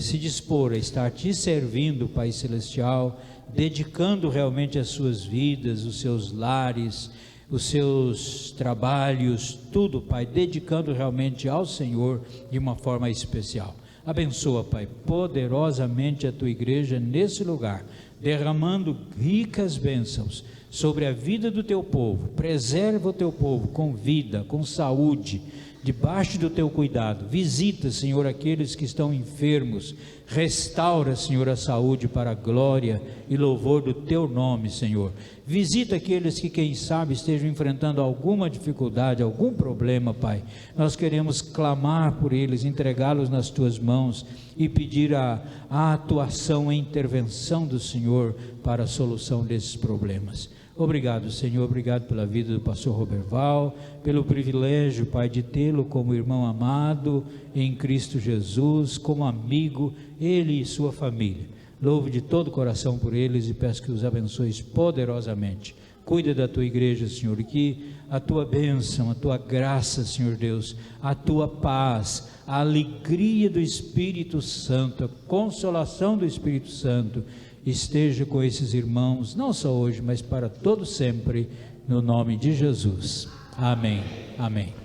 Speaker 7: se dispor a estar Te servindo, Pai Celestial, dedicando realmente as suas vidas, os seus lares, os seus trabalhos, tudo, Pai, dedicando realmente ao Senhor de uma forma especial. Abençoa, Pai, poderosamente a Tua igreja nesse lugar, derramando ricas bênçãos sobre a vida do Teu povo. Preserva o Teu povo com vida, com saúde, debaixo do Teu cuidado. Visita, Senhor, aqueles que estão enfermos. Restaura, Senhor, a saúde para a glória e louvor do Teu nome, Senhor. Visita aqueles que, quem sabe, estejam enfrentando alguma dificuldade, algum problema, Pai. Nós queremos clamar por eles, entregá-los nas Tuas mãos e pedir a atuação, a intervenção do Senhor para a solução desses problemas. Obrigado, Senhor, obrigado pela vida do pastor Roberval, pelo privilégio, Pai, de tê-lo como irmão amado em Cristo Jesus, como amigo, ele e sua família. Louvo de todo o coração por eles e peço que os abençoes poderosamente. Cuida da Tua igreja, Senhor, e que a Tua bênção, a Tua graça, Senhor Deus, a Tua paz, a alegria do Espírito Santo, a consolação do Espírito Santo esteja com esses irmãos, não só hoje, mas para todo sempre, no nome de Jesus. Amém. Amém.